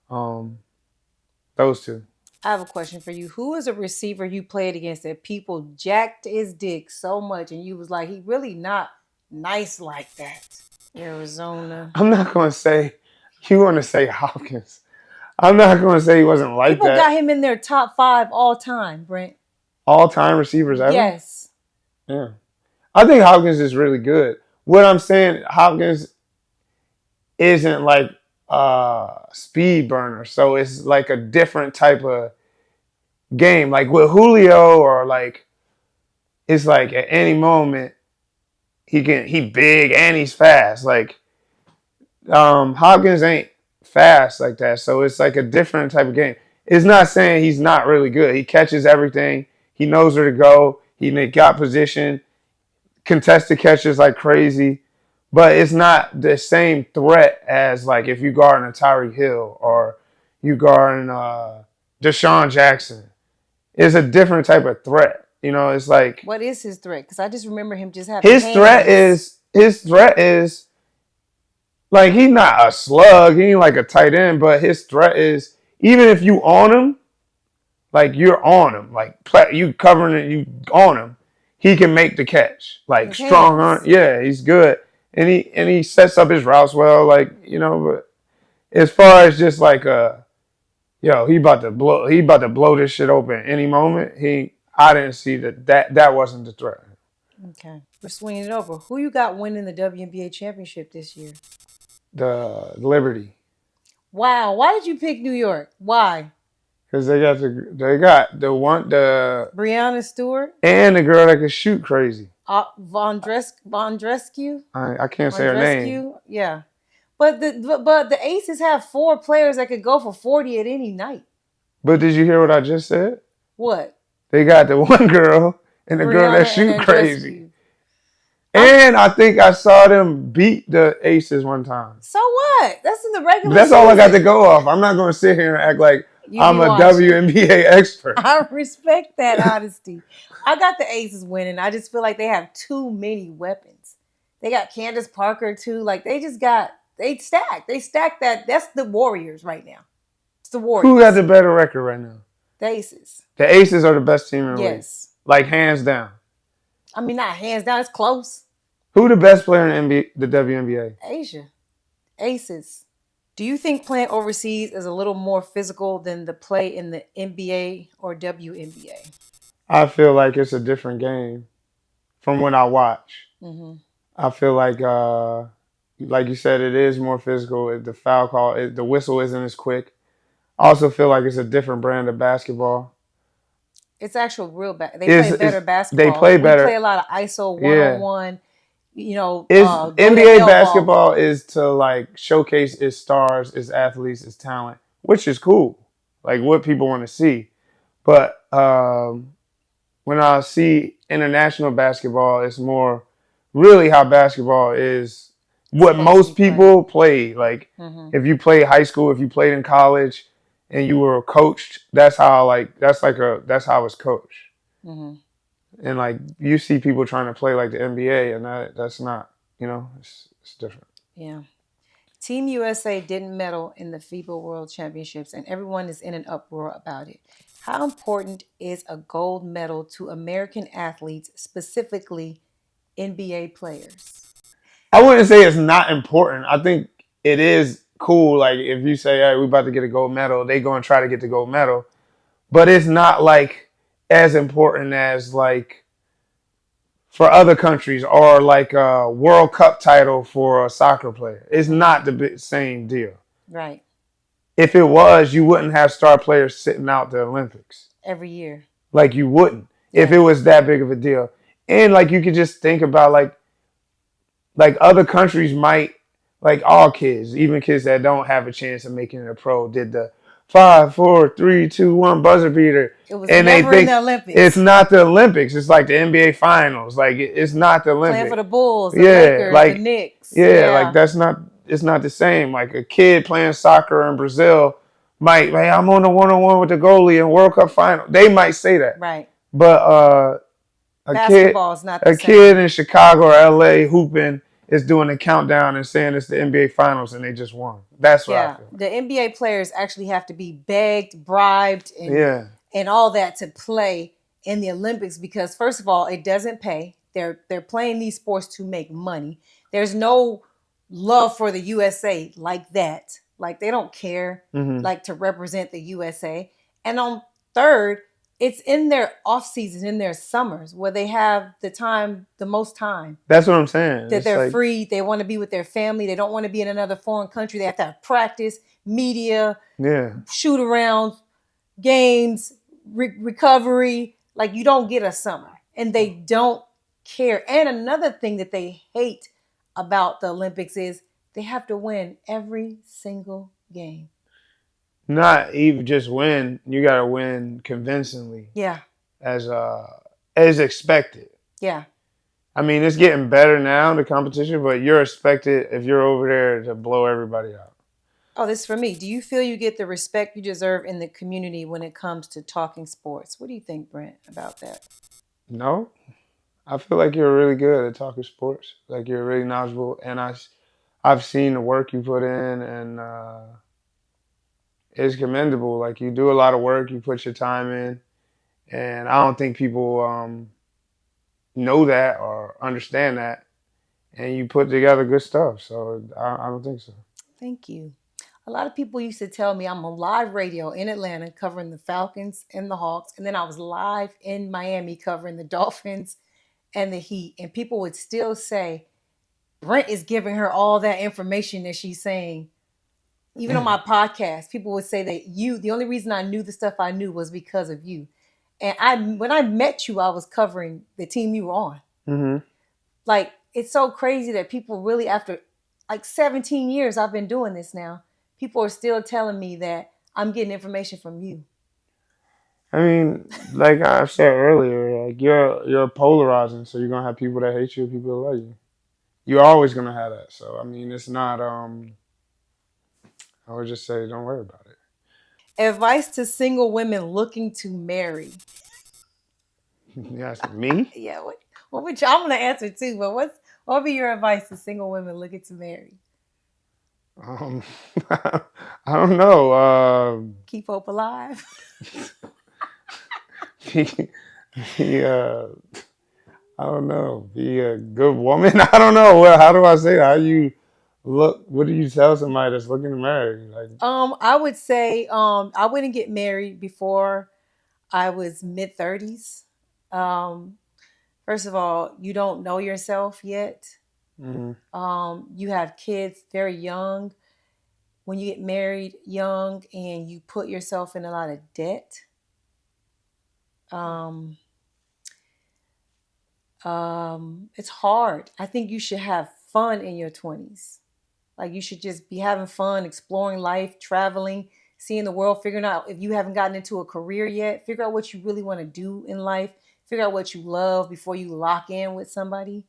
Speaker 2: Those two.
Speaker 1: I have a question for you. Who is a receiver you played against that people jacked his dick so much and you was like, he really not nice like that? Arizona.
Speaker 2: I'm not going to say, you want to say Hopkins. I'm not going to say he wasn't like
Speaker 1: people
Speaker 2: that.
Speaker 1: People got him in their top 5 all time, Brent.
Speaker 2: All time receivers ever?
Speaker 1: Yes.
Speaker 2: Yeah. I think Hopkins is really good. What I'm saying, Hopkins isn't like speed burner. So it's like a different type of game. Like with Julio or like, it's like at any moment, he big and he's fast. Like Hopkins ain't fast like that. So it's like a different type of game. It's not saying he's not really good. He catches everything. He knows where to go. He got position. Contested catches like crazy. But it's not the same threat as like if you guard a Tyreek Hill or you guard Deshaun Jackson. It's a different type of threat. You know, it's like,
Speaker 1: what is his threat? Because I just remember him just having
Speaker 2: his threat is like he's not a slug. He ain't like a tight end, but his threat is even if you on him, like you're on him, like you covering it, you on him, he can make the catch. Like his strong arm, yeah, he's good, and he sets up his routes well. Like but as far as just like he about to blow this shit open any moment. I didn't see that wasn't the threat.
Speaker 1: Okay, we're swinging it over. Who you got winning the WNBA championship this year?
Speaker 2: The Liberty.
Speaker 1: Wow, why did you pick New York? Why?
Speaker 2: Because they got the
Speaker 1: Breanna Stewart
Speaker 2: and the girl that can shoot crazy.
Speaker 1: Vondrescu.
Speaker 2: I can't say her name.
Speaker 1: Yeah, but the Aces have 4 players that could go for 40 at any night.
Speaker 2: But did you hear what I just said?
Speaker 1: What?
Speaker 2: They got the one girl and the girl that shoot crazy. And I think I saw them beat the Aces one time.
Speaker 1: So what? That's in the regular
Speaker 2: That's
Speaker 1: season.
Speaker 2: all I got to go off. I'm not going to sit here and act like I'm a WNBA expert.
Speaker 1: I respect that honesty. I got the Aces winning. I just feel like they have too many weapons. They got Candace Parker too. Like they stacked. They stacked that. That's the Warriors right now. It's the Warriors.
Speaker 2: Who got the better record right now?
Speaker 1: The Aces.
Speaker 2: The Aces are the best team in the league.
Speaker 1: Yes.
Speaker 2: Like hands down.
Speaker 1: I mean, not hands down. It's close.
Speaker 2: Who the best player in the WNBA?
Speaker 1: Aces. Do you think playing overseas is a little more physical than the play in the NBA or WNBA?
Speaker 2: I feel like it's a different game from what I watch.
Speaker 1: Hmm.
Speaker 2: I feel like you said, it is more physical. The foul call, the whistle isn't as quick. I also feel like it's a different brand of basketball.
Speaker 1: It's actual real they play
Speaker 2: Is
Speaker 1: better
Speaker 2: they
Speaker 1: basketball.
Speaker 2: play
Speaker 1: We play
Speaker 2: better?
Speaker 1: a lot of ISO one on
Speaker 2: Yeah.
Speaker 1: one.
Speaker 2: Is
Speaker 1: Go to
Speaker 2: NBA
Speaker 1: hell ball.
Speaker 2: basketball is to like showcase its stars, its athletes, its talent, which is cool. Like what people want to see. But when I see international basketball, it's more really how basketball is what
Speaker 1: Supposed to be
Speaker 2: most
Speaker 1: played.
Speaker 2: people play. Like
Speaker 1: Hmm.
Speaker 2: if you played high school, if you played in college, and you were coached, that's how it's coached.
Speaker 1: Hmm.
Speaker 2: And like you see people trying to play like the NBA, and that's not, it's different.
Speaker 1: Yeah. Team USA didn't medal in the FIBA World Championships, and everyone is in an uproar about it. How important is a gold medal to American athletes, specifically NBA players?
Speaker 2: I wouldn't say it's not important. I think it is cool. Like if you say, "Hey, we about to get a gold medal," they go and try to get the gold medal, but it's not like as important as like for other countries or like a World Cup title for a soccer player. It's
Speaker 1: Hmm.
Speaker 2: not the same deal.
Speaker 1: Right.
Speaker 2: If it was, you wouldn't have star players sitting out the Olympics.
Speaker 1: Every year.
Speaker 2: Like you wouldn't if
Speaker 1: Yeah.
Speaker 2: it was that big of a deal. And like you could just think about like other countries might, like all kids, even kids that don't have a chance of making it a pro, did the 5, 4, 3, 2, 1 buzzer beater,
Speaker 1: It was
Speaker 2: and they
Speaker 1: never in the
Speaker 2: think it's
Speaker 1: Olympics.
Speaker 2: not the Olympics. It's like the NBA Finals. Like it's not the
Speaker 1: Playing for
Speaker 2: Olympics.
Speaker 1: the Bulls, the
Speaker 2: Yeah,
Speaker 1: Lakers, the
Speaker 2: like
Speaker 1: Knicks.
Speaker 2: yeah, like
Speaker 1: Yeah.
Speaker 2: that's not. It's not the same. Like a kid playing soccer in Brazil might, hey, I'm on a one-on-one with the goalie in World Cup final. They might say that,
Speaker 1: Right.
Speaker 2: but a kid
Speaker 1: Basketball is not the
Speaker 2: a kid
Speaker 1: same.
Speaker 2: in Chicago or LA hooping is doing a countdown and saying it's the NBA Finals and they just won. That's what I
Speaker 1: Yeah,
Speaker 2: feel
Speaker 1: the NBA players actually have to be begged, bribed,
Speaker 2: like. Yeah.
Speaker 1: and all that to play in the Olympics because first of all, it doesn't pay. They're playing these sports to make money. There's no love for the USA like that. Like they don't care
Speaker 2: Hmm.
Speaker 1: like to represent the USA. And on third, it's in their off season, in their summers where they have the most time
Speaker 2: That's what I'm saying.
Speaker 1: that
Speaker 2: It's
Speaker 1: they're
Speaker 2: like,
Speaker 1: free. They want to be with their family. They don't want to be in another foreign country. They have to have practice, media,
Speaker 2: yeah.
Speaker 1: shoot around, games, recovery. Like you don't get a summer, and they don't care. And another thing that they hate about the Olympics is they have to win every single game.
Speaker 2: Not even just win. You got to win convincingly
Speaker 1: Yeah,
Speaker 2: as uh as expected.
Speaker 1: yeah.
Speaker 2: I mean, it's getting better now, the competition, but you're expected if you're over there to blow everybody out.
Speaker 1: Oh, this is for me. Do you feel you get the respect you deserve in the community when it comes to talking sports? What do you think, Brent, about that?
Speaker 2: No, I feel like you're really good at talking sports. Like you're really knowledgeable, and I've seen the work you put in, and it's commendable. Like you do a lot of work, you put your time in, and I don't think people know that or understand that. And you put together good stuff, so I don't think so.
Speaker 1: Thank you. A lot of people used to tell me I'm on live radio in Atlanta covering the Falcons and the Hawks, and then I was live in Miami covering the Dolphins and the Heat, and people would still say Brent is giving her all that information that she's saying. Even on my podcast, people would say that the only reason I knew the stuff I knew was because of you. And when I met you, I was covering the team you were on.
Speaker 2: Hmm.
Speaker 1: Like it's so crazy that people really after like 17 years I've been doing this now, people are still telling me that I'm getting information from you.
Speaker 2: I mean, like I said earlier, like you're polarizing, so you're gonna have people that hate you, people that love you. You're always gonna have that. So I mean, it's not. I would just say, don't worry about it.
Speaker 1: Advice to single women looking to marry.
Speaker 2: You asking me?
Speaker 1: Yeah, what would you, I'm gonna answer too, but what would be your advice to single women looking to marry?
Speaker 2: Um, I don't know.
Speaker 1: Keep hope alive.
Speaker 2: Be, be, I don't know. Be a good woman. I don't know. Well, how do I say that? How you look? What do you tell somebody that's looking to marry? Like,
Speaker 1: I would say I wouldn't get married before I was mid 30s. Um, First of all, you don't know yourself yet.
Speaker 2: Mm-hmm.
Speaker 1: You have kids very young. When you get married young and you put yourself in a lot of debt, um, it's hard. I think you should have fun in your 20s. Like you should just be having fun, exploring life, traveling, seeing the world, figuring out if you haven't gotten into a career yet, figure out what you really want to do in life, figure out what you love before you lock in with somebody.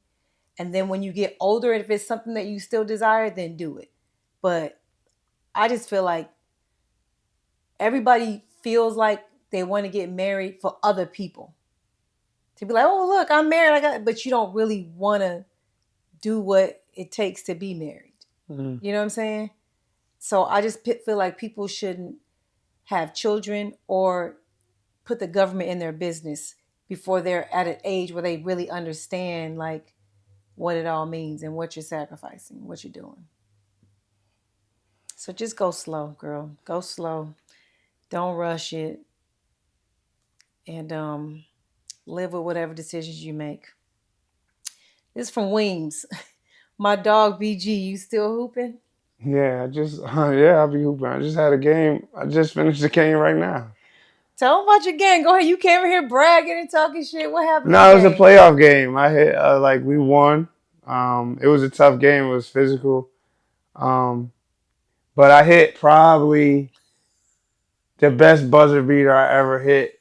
Speaker 1: And then when you get older, if it's something that you still desire, then do it. But I just feel like everybody feels like they want to get married for other people. To be like, oh look, I'm married, but you don't really want to do what it takes to be married.
Speaker 2: Mm-hmm.
Speaker 1: You know what I'm saying? So I just feel like people shouldn't have children or put the government in their business before they're at an age where they really understand like what it all means and what you're sacrificing, what you're doing. So just go slow, girl. Go slow. Don't rush it, and live with whatever decisions you make. This is from Weems. My dog BG, you still hooping?
Speaker 2: Yeah, I just yeah, I'll be hooping. I just had a game. I just finished the game right now.
Speaker 1: Tell them about your game. Go ahead. You came in here bragging and talking shit. What happened in the
Speaker 2: No, it was a
Speaker 1: game?
Speaker 2: playoff game. I hit like we won. It was a tough game. It was physical. Um, but I hit probably the best buzzer beater I ever hit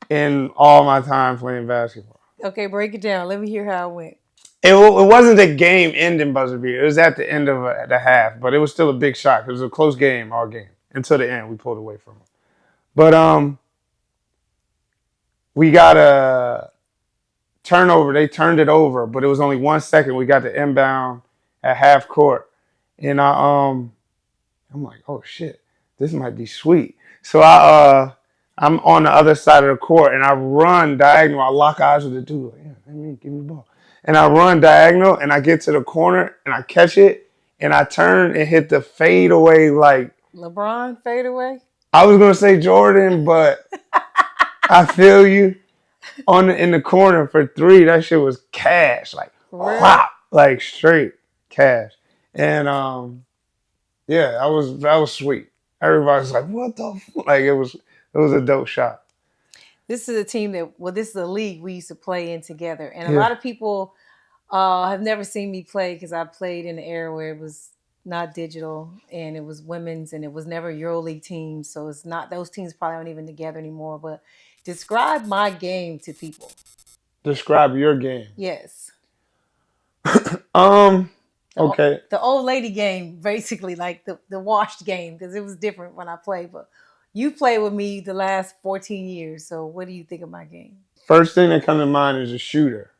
Speaker 2: in all my time playing basketball.
Speaker 1: Okay, break it down. Let me hear how it went.
Speaker 2: It wasn't the game ending buzzer beater. It was at the end of the half, but it was still a big shot. It was a close game all game until the end. We pulled away from it. But we got a turnover. They turned it over, but it was only 1 second. We got the inbound at half court, and I'm like, oh shit, this might be sweet. So I'm on the other side of the court, and I run diagonal. I lock eyes with the dude. Like, yeah, give me the ball. And I run diagonal, and I get to the corner, and I catch it, and I turn and hit the fade away. Like
Speaker 1: LeBron fade away?
Speaker 2: I was gonna say Jordan, but I feel you in the corner for three. That shit was cash, like
Speaker 1: For real?
Speaker 2: wow, like straight cash. And yeah, that was sweet. Everybody's like, "What the?" Like it was a dope shot.
Speaker 1: This is a team that, well, this is a league we used to play in together. And a
Speaker 2: Yeah,
Speaker 1: lot of people have never seen me play because I played in the era where it was not digital and it was women's and it was never EuroLeague teams. So it's not, those teams probably aren't even together anymore. But describe my game to people.
Speaker 2: describe your game.
Speaker 1: Yes.
Speaker 2: Um,
Speaker 1: The,
Speaker 2: okay.
Speaker 1: the old lady game, basically, like the washed game, because it was different when I played. But you played with me the last 14 years. So what do you think of my game?
Speaker 2: First thing that comes to mind is a shooter.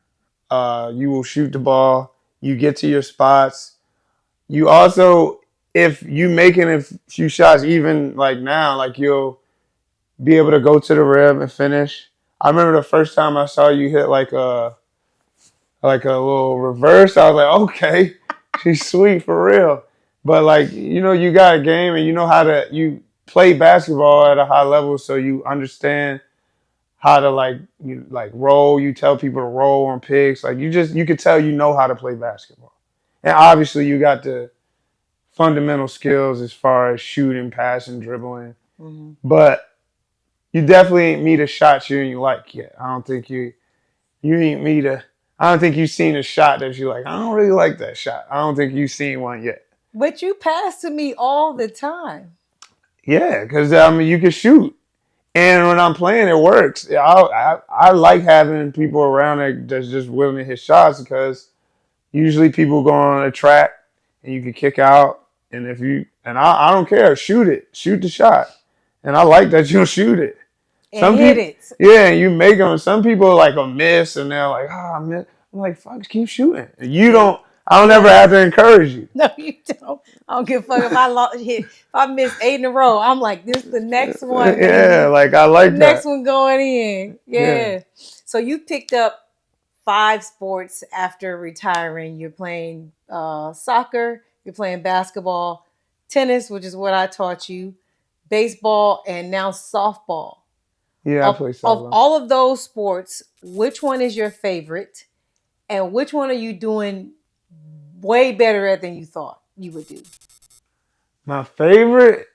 Speaker 2: You will shoot the ball. You get to your spots. You also, if you making a few shots, even like now, like you'll be able to go to the rim and finish. I remember the first time I saw you hit like a little reverse. I was like, okay, she's sweet for real. But like, you got a game and you know how to you play basketball at a high level, so you understand how to like roll. You tell people to roll on picks. Like you could tell you know how to play basketball. And obviously you got the fundamental skills as far as shooting, passing, dribbling.
Speaker 1: Mm-hmm.
Speaker 2: But you definitely ain't meet a shot you ain't like yet. I don't think you ain't meet a. I don't think you've seen a shot that you like. I don't really like that shot. I don't think you've seen one yet.
Speaker 1: But you pass to me all the time.
Speaker 2: Yeah, because I mean you can shoot, and when I'm playing, it works. I like having people around that's just willing to hit shots because usually people go on a track and you can kick out, and if you and I don't care, shoot the shot, and I like that you'll shoot it.
Speaker 1: And
Speaker 2: Some
Speaker 1: hit
Speaker 2: people,
Speaker 1: it.
Speaker 2: yeah, and you make them. Some people like a miss, and they're like, "Ah, I miss." I'm like, "Fuck, keep shooting." And you
Speaker 1: Yeah.
Speaker 2: don't. I don't ever
Speaker 1: No,
Speaker 2: have to encourage you.
Speaker 1: no, you don't. I don't give a fuck if I lost, if I missed 8 in a row. I'm like, this is the next one,
Speaker 2: Yeah,
Speaker 1: baby.
Speaker 2: like I
Speaker 1: The
Speaker 2: like
Speaker 1: next
Speaker 2: that.
Speaker 1: one going in.
Speaker 2: Yeah,
Speaker 1: Yeah. So you picked up 5 sports after retiring. You're playing soccer, you're playing basketball, tennis, which is what I taught you, baseball, and now softball.
Speaker 2: Yeah, I play
Speaker 1: Of
Speaker 2: solo.
Speaker 1: all of those sports, which one is your favorite, and which one are you doing way better at than you thought you would do?
Speaker 2: My favorite,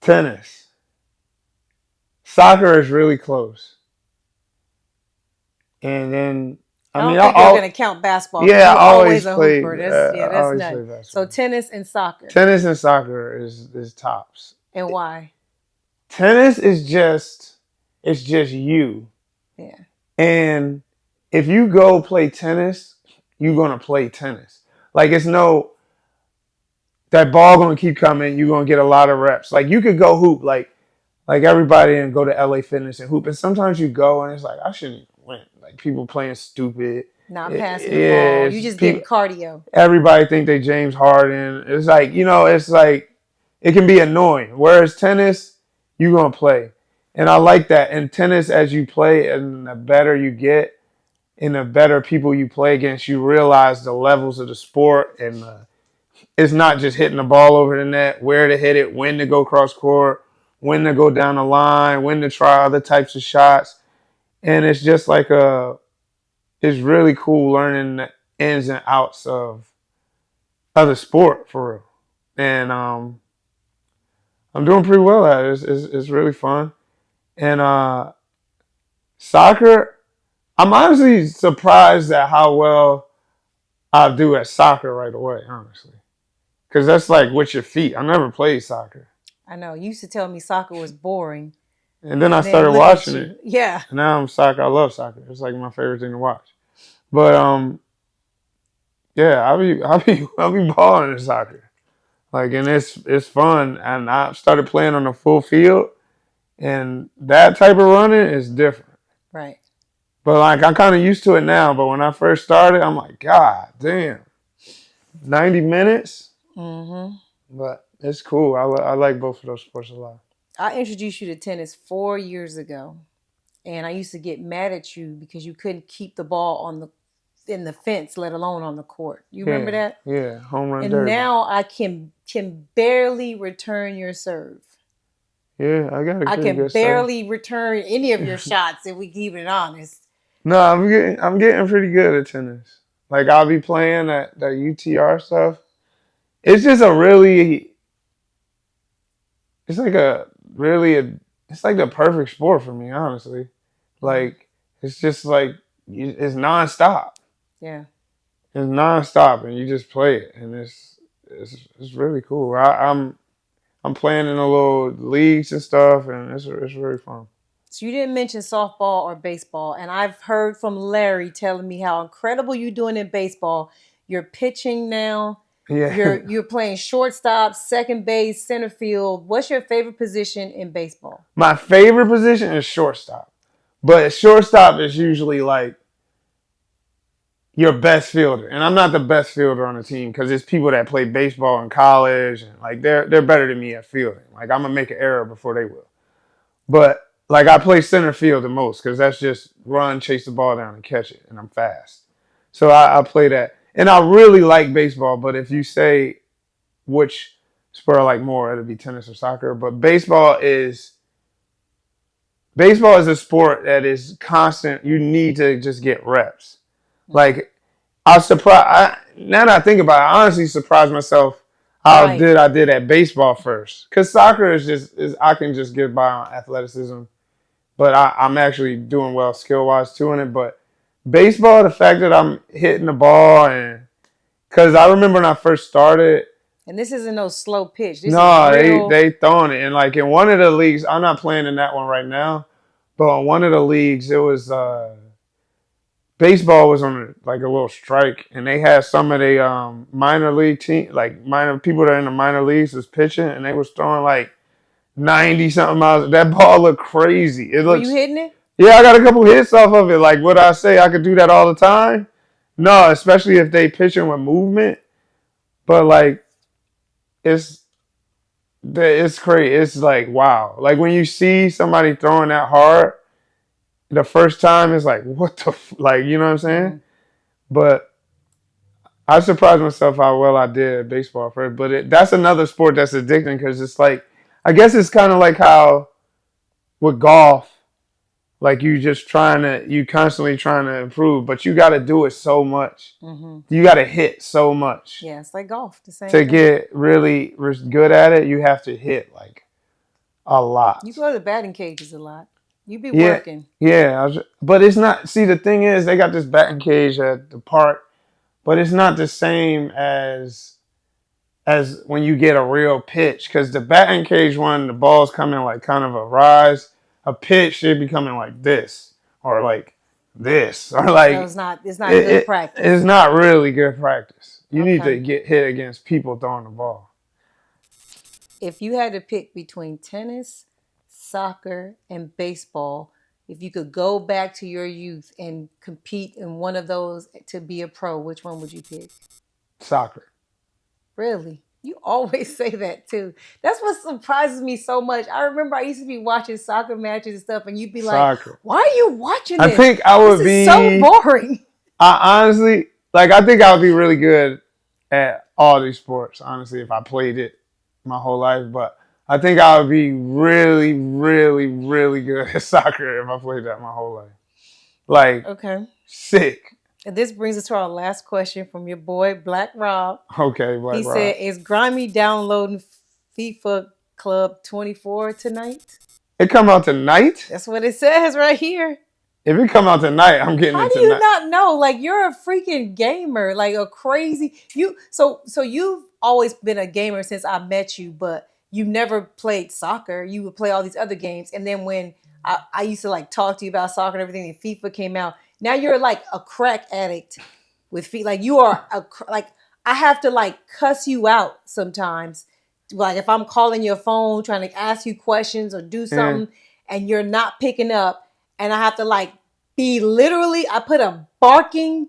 Speaker 2: tennis. Soccer is really close. And then, I
Speaker 1: I
Speaker 2: mean,
Speaker 1: don't think they're gonna count basketball because
Speaker 2: yeah,
Speaker 1: you
Speaker 2: I
Speaker 1: were always a hooper.
Speaker 2: I
Speaker 1: That's
Speaker 2: always
Speaker 1: nothing.
Speaker 2: play
Speaker 1: So
Speaker 2: basketball.
Speaker 1: tennis and soccer,
Speaker 2: Tennis and soccer is tops.
Speaker 1: and why?
Speaker 2: Tennis is it's just you.
Speaker 1: Yeah,
Speaker 2: And if you go play tennis, you're gonna play tennis. Like it's no that ball gonna keep coming. You're gonna get a lot of reps. Like you could go hoop like everybody and go to LA Fitness and hoop. And sometimes you go and it's like I shouldn't even win. Like people playing stupid.
Speaker 1: not passing the
Speaker 2: Yeah,
Speaker 1: ball. You
Speaker 2: it's
Speaker 1: just getting
Speaker 2: people.
Speaker 1: cardio.
Speaker 2: Everybody think they James Harden. It's like it's like it can be annoying. Whereas tennis, you're gonna play, and I like that. And tennis, as you play, and the better you get, and the better people you play against, you realize the levels of the sport, and it's not just hitting the ball over the net, where to hit it, when to go cross court, when to go down the line, when to try other types of shots, and it's just like it's really cool learning the ins and outs of the sport for real. And I'm doing pretty well at it. It's really fun. And soccer, I'm honestly surprised at how well I do at soccer right away, honestly. Because that's like with your feet. I never played soccer.
Speaker 1: I know. You used to tell me soccer was boring,
Speaker 2: And then I
Speaker 1: and then
Speaker 2: started
Speaker 1: look at
Speaker 2: watching
Speaker 1: you.
Speaker 2: it.
Speaker 1: Yeah.
Speaker 2: And now I'm soccer. I love soccer. It's like my favorite thing to watch. But yeah, I'll be balling in soccer. Like and it's fun. And I started playing on the full field. And that type of running is different.
Speaker 1: Right.
Speaker 2: But like I'm kind of used to it now. But when I first started, I'm like, God damn, 90 minutes.
Speaker 1: Mm-hmm.
Speaker 2: But it's cool. I like both of those sports a lot.
Speaker 1: I introduced you to tennis 4 years ago, and I used to get mad at you because you couldn't keep the ball on the in the fence, let alone on the court. You remember
Speaker 2: Yeah,
Speaker 1: that?
Speaker 2: yeah, home run
Speaker 1: And
Speaker 2: derby.
Speaker 1: now I can barely return your serve.
Speaker 2: Yeah, I got a
Speaker 1: I
Speaker 2: pretty
Speaker 1: can
Speaker 2: good serve.
Speaker 1: barely return any of your shots if we keep it honest.
Speaker 2: No, I'm getting pretty good at tennis. Like I'll be playing that UTR stuff. It's just a really, it's like a really, it's like the perfect sport for me, honestly.
Speaker 1: Mm-hmm.
Speaker 2: Like it's just like it's nonstop.
Speaker 1: Yeah.
Speaker 2: It's nonstop, and you just play it, and it's really cool. I'm playing in a little leagues and stuff, and it's really fun.
Speaker 1: So you didn't mention softball or baseball, and I've heard from Larry telling me how incredible you're doing in baseball. You're pitching now.
Speaker 2: Yeah,
Speaker 1: You're playing shortstop, second base, center field. What's your favorite position in baseball?
Speaker 2: my favorite position is shortstop, but shortstop is usually like your best fielder, and I'm not the best fielder on the team because it's people that play baseball in college, and like they're better than me at fielding. Like I'm gonna make an error before they will. But like I play center field the most because that's just run, chase the ball down, and catch it, and I'm fast. So I play that, and I really like baseball. But if you say which sport I like more, it'll be tennis or soccer. But baseball is a sport that is constant. You need to just get reps.
Speaker 1: Mm-hmm.
Speaker 2: Like I was surprised. Now that I think about it, I honestly surprised myself how
Speaker 1: Right.
Speaker 2: good I did at baseball first. Because soccer is I can just get by on athleticism, but I'm actually doing well skill wise too in it. But baseball, the fact that I'm hitting the ball, and because I remember when I first started,
Speaker 1: And this isn't no slow pitch. This is
Speaker 2: no, they
Speaker 1: real.
Speaker 2: they throwing it, and like in one of the leagues, I'm not playing in that one right now, but in one of the leagues, it was baseball was on like a little strike, and they had some of the minor league team, like minor people that are in the minor leagues was pitching, and they was throwing like 90 something miles. That ball looked crazy. It
Speaker 1: Were you
Speaker 2: looks
Speaker 1: hitting it?
Speaker 2: Yeah, I got a couple hits off of it. Like, would I say I could do that all the time? No, especially if they pitching with movement. But like, it's it's crazy. It's like wow. Like when you see somebody throwing that hard the first time, it's like what the like you know what I'm saying?
Speaker 1: Mm-hmm.
Speaker 2: But I surprised myself how well I did at baseball first. But that's another sport that's addicting because it's like I guess it's kind of like how with golf, like you constantly trying to improve, but you got to do it so much.
Speaker 1: Mm-hmm.
Speaker 2: You got to hit so much
Speaker 1: Yeah, it's like golf, the same
Speaker 2: to
Speaker 1: thing.
Speaker 2: get really good at it. You have to hit like a
Speaker 1: You
Speaker 2: lot.
Speaker 1: go to the batting cages a lot. You be
Speaker 2: Yeah,
Speaker 1: working.
Speaker 2: yeah. But it's not. See, the thing is, they got this batting cage at the park, but it's not the same as when you get a real pitch. Because the batting cage one, the ball's coming like kind of a rise. A pitch should be coming like this or like this or
Speaker 1: No,
Speaker 2: like
Speaker 1: it's not good
Speaker 2: it's
Speaker 1: practice.
Speaker 2: not really good practice. You need
Speaker 1: Okay.
Speaker 2: to get hit against people throwing the ball.
Speaker 1: If you had to pick between tennis, soccer, and baseball, if you could go back to your youth and compete in one of those to be a pro, which one would you pick?
Speaker 2: Soccer,
Speaker 1: Really? You always say that too. That's what surprises me so much. I remember I used to be watching soccer matches and stuff, and you'd be like,
Speaker 2: soccer.
Speaker 1: "Why are you watching
Speaker 2: I
Speaker 1: this?
Speaker 2: think I
Speaker 1: This
Speaker 2: would
Speaker 1: is so
Speaker 2: be.
Speaker 1: boring."
Speaker 2: I honestly like. I think I would be really good at all these sports. Honestly, if I played it my whole life, but I think I would be really, really, really good at soccer if I played that my whole life. Like
Speaker 1: Okay.
Speaker 2: sick.
Speaker 1: And this brings us to our last question from your boy Black Rob.
Speaker 2: Okay,
Speaker 1: He
Speaker 2: Black
Speaker 1: said,
Speaker 2: Rob.
Speaker 1: "Is Grimy downloading FIFA Club 24 tonight?"
Speaker 2: It come out tonight.
Speaker 1: That's what it says right here.
Speaker 2: If it come out tonight, I'm getting
Speaker 1: How
Speaker 2: it
Speaker 1: do you
Speaker 2: tonight.
Speaker 1: not know? Like you're a freaking gamer, like a crazy you. So you've always been a gamer since I met you, but you never played soccer. You would play all these other games, and then when I used to like talk to you about soccer and everything, and FIFA came out. Now you're like a crack addict with feet. Like you are like I have to like cuss you out sometimes. Like if I'm calling your phone trying to ask you questions or do
Speaker 2: Yeah.
Speaker 1: something and you're not picking up, and I have to like be literally. I put a barking.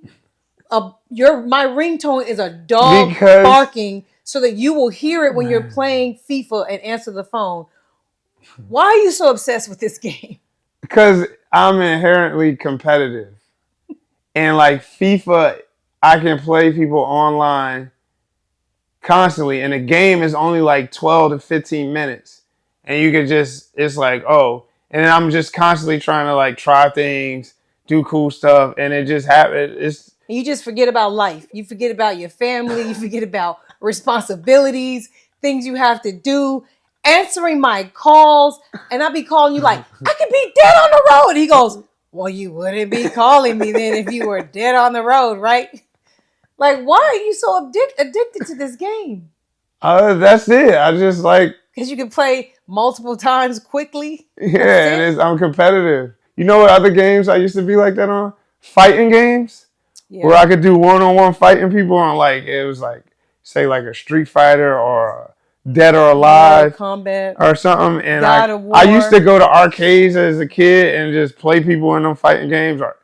Speaker 1: My ringtone is a dog
Speaker 2: Because
Speaker 1: barking so that you will hear it when you're playing FIFA and answer the phone. Why are you so obsessed with this game?
Speaker 2: because I'm inherently competitive. And like FIFA, I can play people online constantly, and the game is only like 12 to 15 minutes, and you can just it's like oh, and then I'm just constantly trying to like try things, do cool stuff, and it just happens. It's
Speaker 1: And you just forget about life. You forget about your family. You forget about responsibilities, things you have to do, answering my calls. And I be calling you like, I could be dead on the road. He goes, well, you wouldn't be calling me then if you were dead on the road, right? Like, why are you so addicted to this game?
Speaker 2: that's it. I just like
Speaker 1: Because you can play multiple times quickly. That's
Speaker 2: yeah, and
Speaker 1: it.
Speaker 2: I'm competitive. You know what other games I used to be like that on? Fighting games where
Speaker 1: Yeah.
Speaker 2: I could do one-on-one fighting people on like it was like say like a Street Fighter or a Dead or
Speaker 1: Mortal
Speaker 2: Alive
Speaker 1: Kombat,
Speaker 2: or something. And
Speaker 1: God of
Speaker 2: I used to
Speaker 1: War.
Speaker 2: go to arcades as a kid and just play people in them fighting games. Or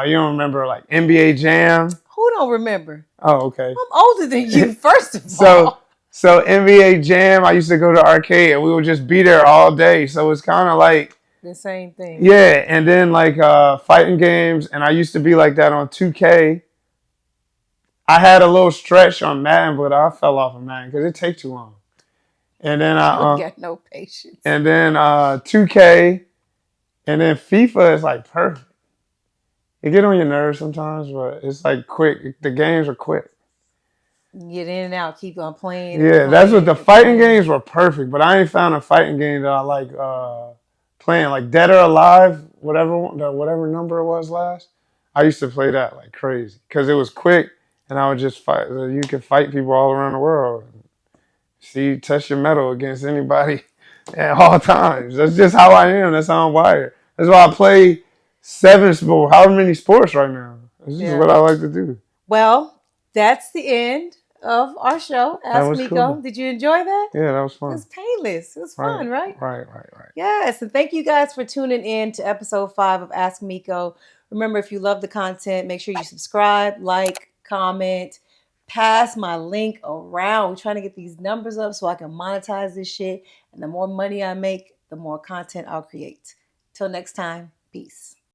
Speaker 2: you don't remember like NBA Jam?
Speaker 1: Who don't remember?
Speaker 2: Oh, okay.
Speaker 1: I'm older than you, first of
Speaker 2: so
Speaker 1: all.
Speaker 2: so NBA Jam, I used to go to arcade and we would just be there all day. So it's kind of like
Speaker 1: The same thing.
Speaker 2: yeah, and then like fighting games, and I used to be like that on 2K. I had a little stretch on Madden, but I fell off of Madden because it takes too long. And then
Speaker 1: You ain't got no patience.
Speaker 2: 2K, and then FIFA is like perfect. It get on your nerves sometimes, but it's like quick. The games are quick.
Speaker 1: Get in and out, keep on playing and
Speaker 2: Yeah, that's what
Speaker 1: playing
Speaker 2: the
Speaker 1: and
Speaker 2: fighting
Speaker 1: playing.
Speaker 2: games were perfect. But I ain't found a fighting game that I like playing. Like Dead or Alive, whatever number it was last. I used to play that like crazy because it was quick, and I would just fight. You could fight people all around the world. See, test your metal against anybody at all times. That's just how I am. That's how I'm wired. That's why I play seven sport, however many sports right now. This is
Speaker 1: Yeah.
Speaker 2: what I like to do.
Speaker 1: Well, that's the end of our show.
Speaker 2: That
Speaker 1: Ask
Speaker 2: was
Speaker 1: Miko.
Speaker 2: cool.
Speaker 1: Did you enjoy that?
Speaker 2: Yeah, that was
Speaker 1: It
Speaker 2: fun.
Speaker 1: was painless. It was
Speaker 2: Right,
Speaker 1: fun, right?
Speaker 2: right.
Speaker 1: Yes. And thank you guys for tuning in to episode 5 of Ask Miko. Remember, if you love the content, make sure you subscribe, like, comment, pass my link around. We're trying to get these numbers up so I can monetize this shit. And the more money I make, the more content I'll create. Till next time, peace.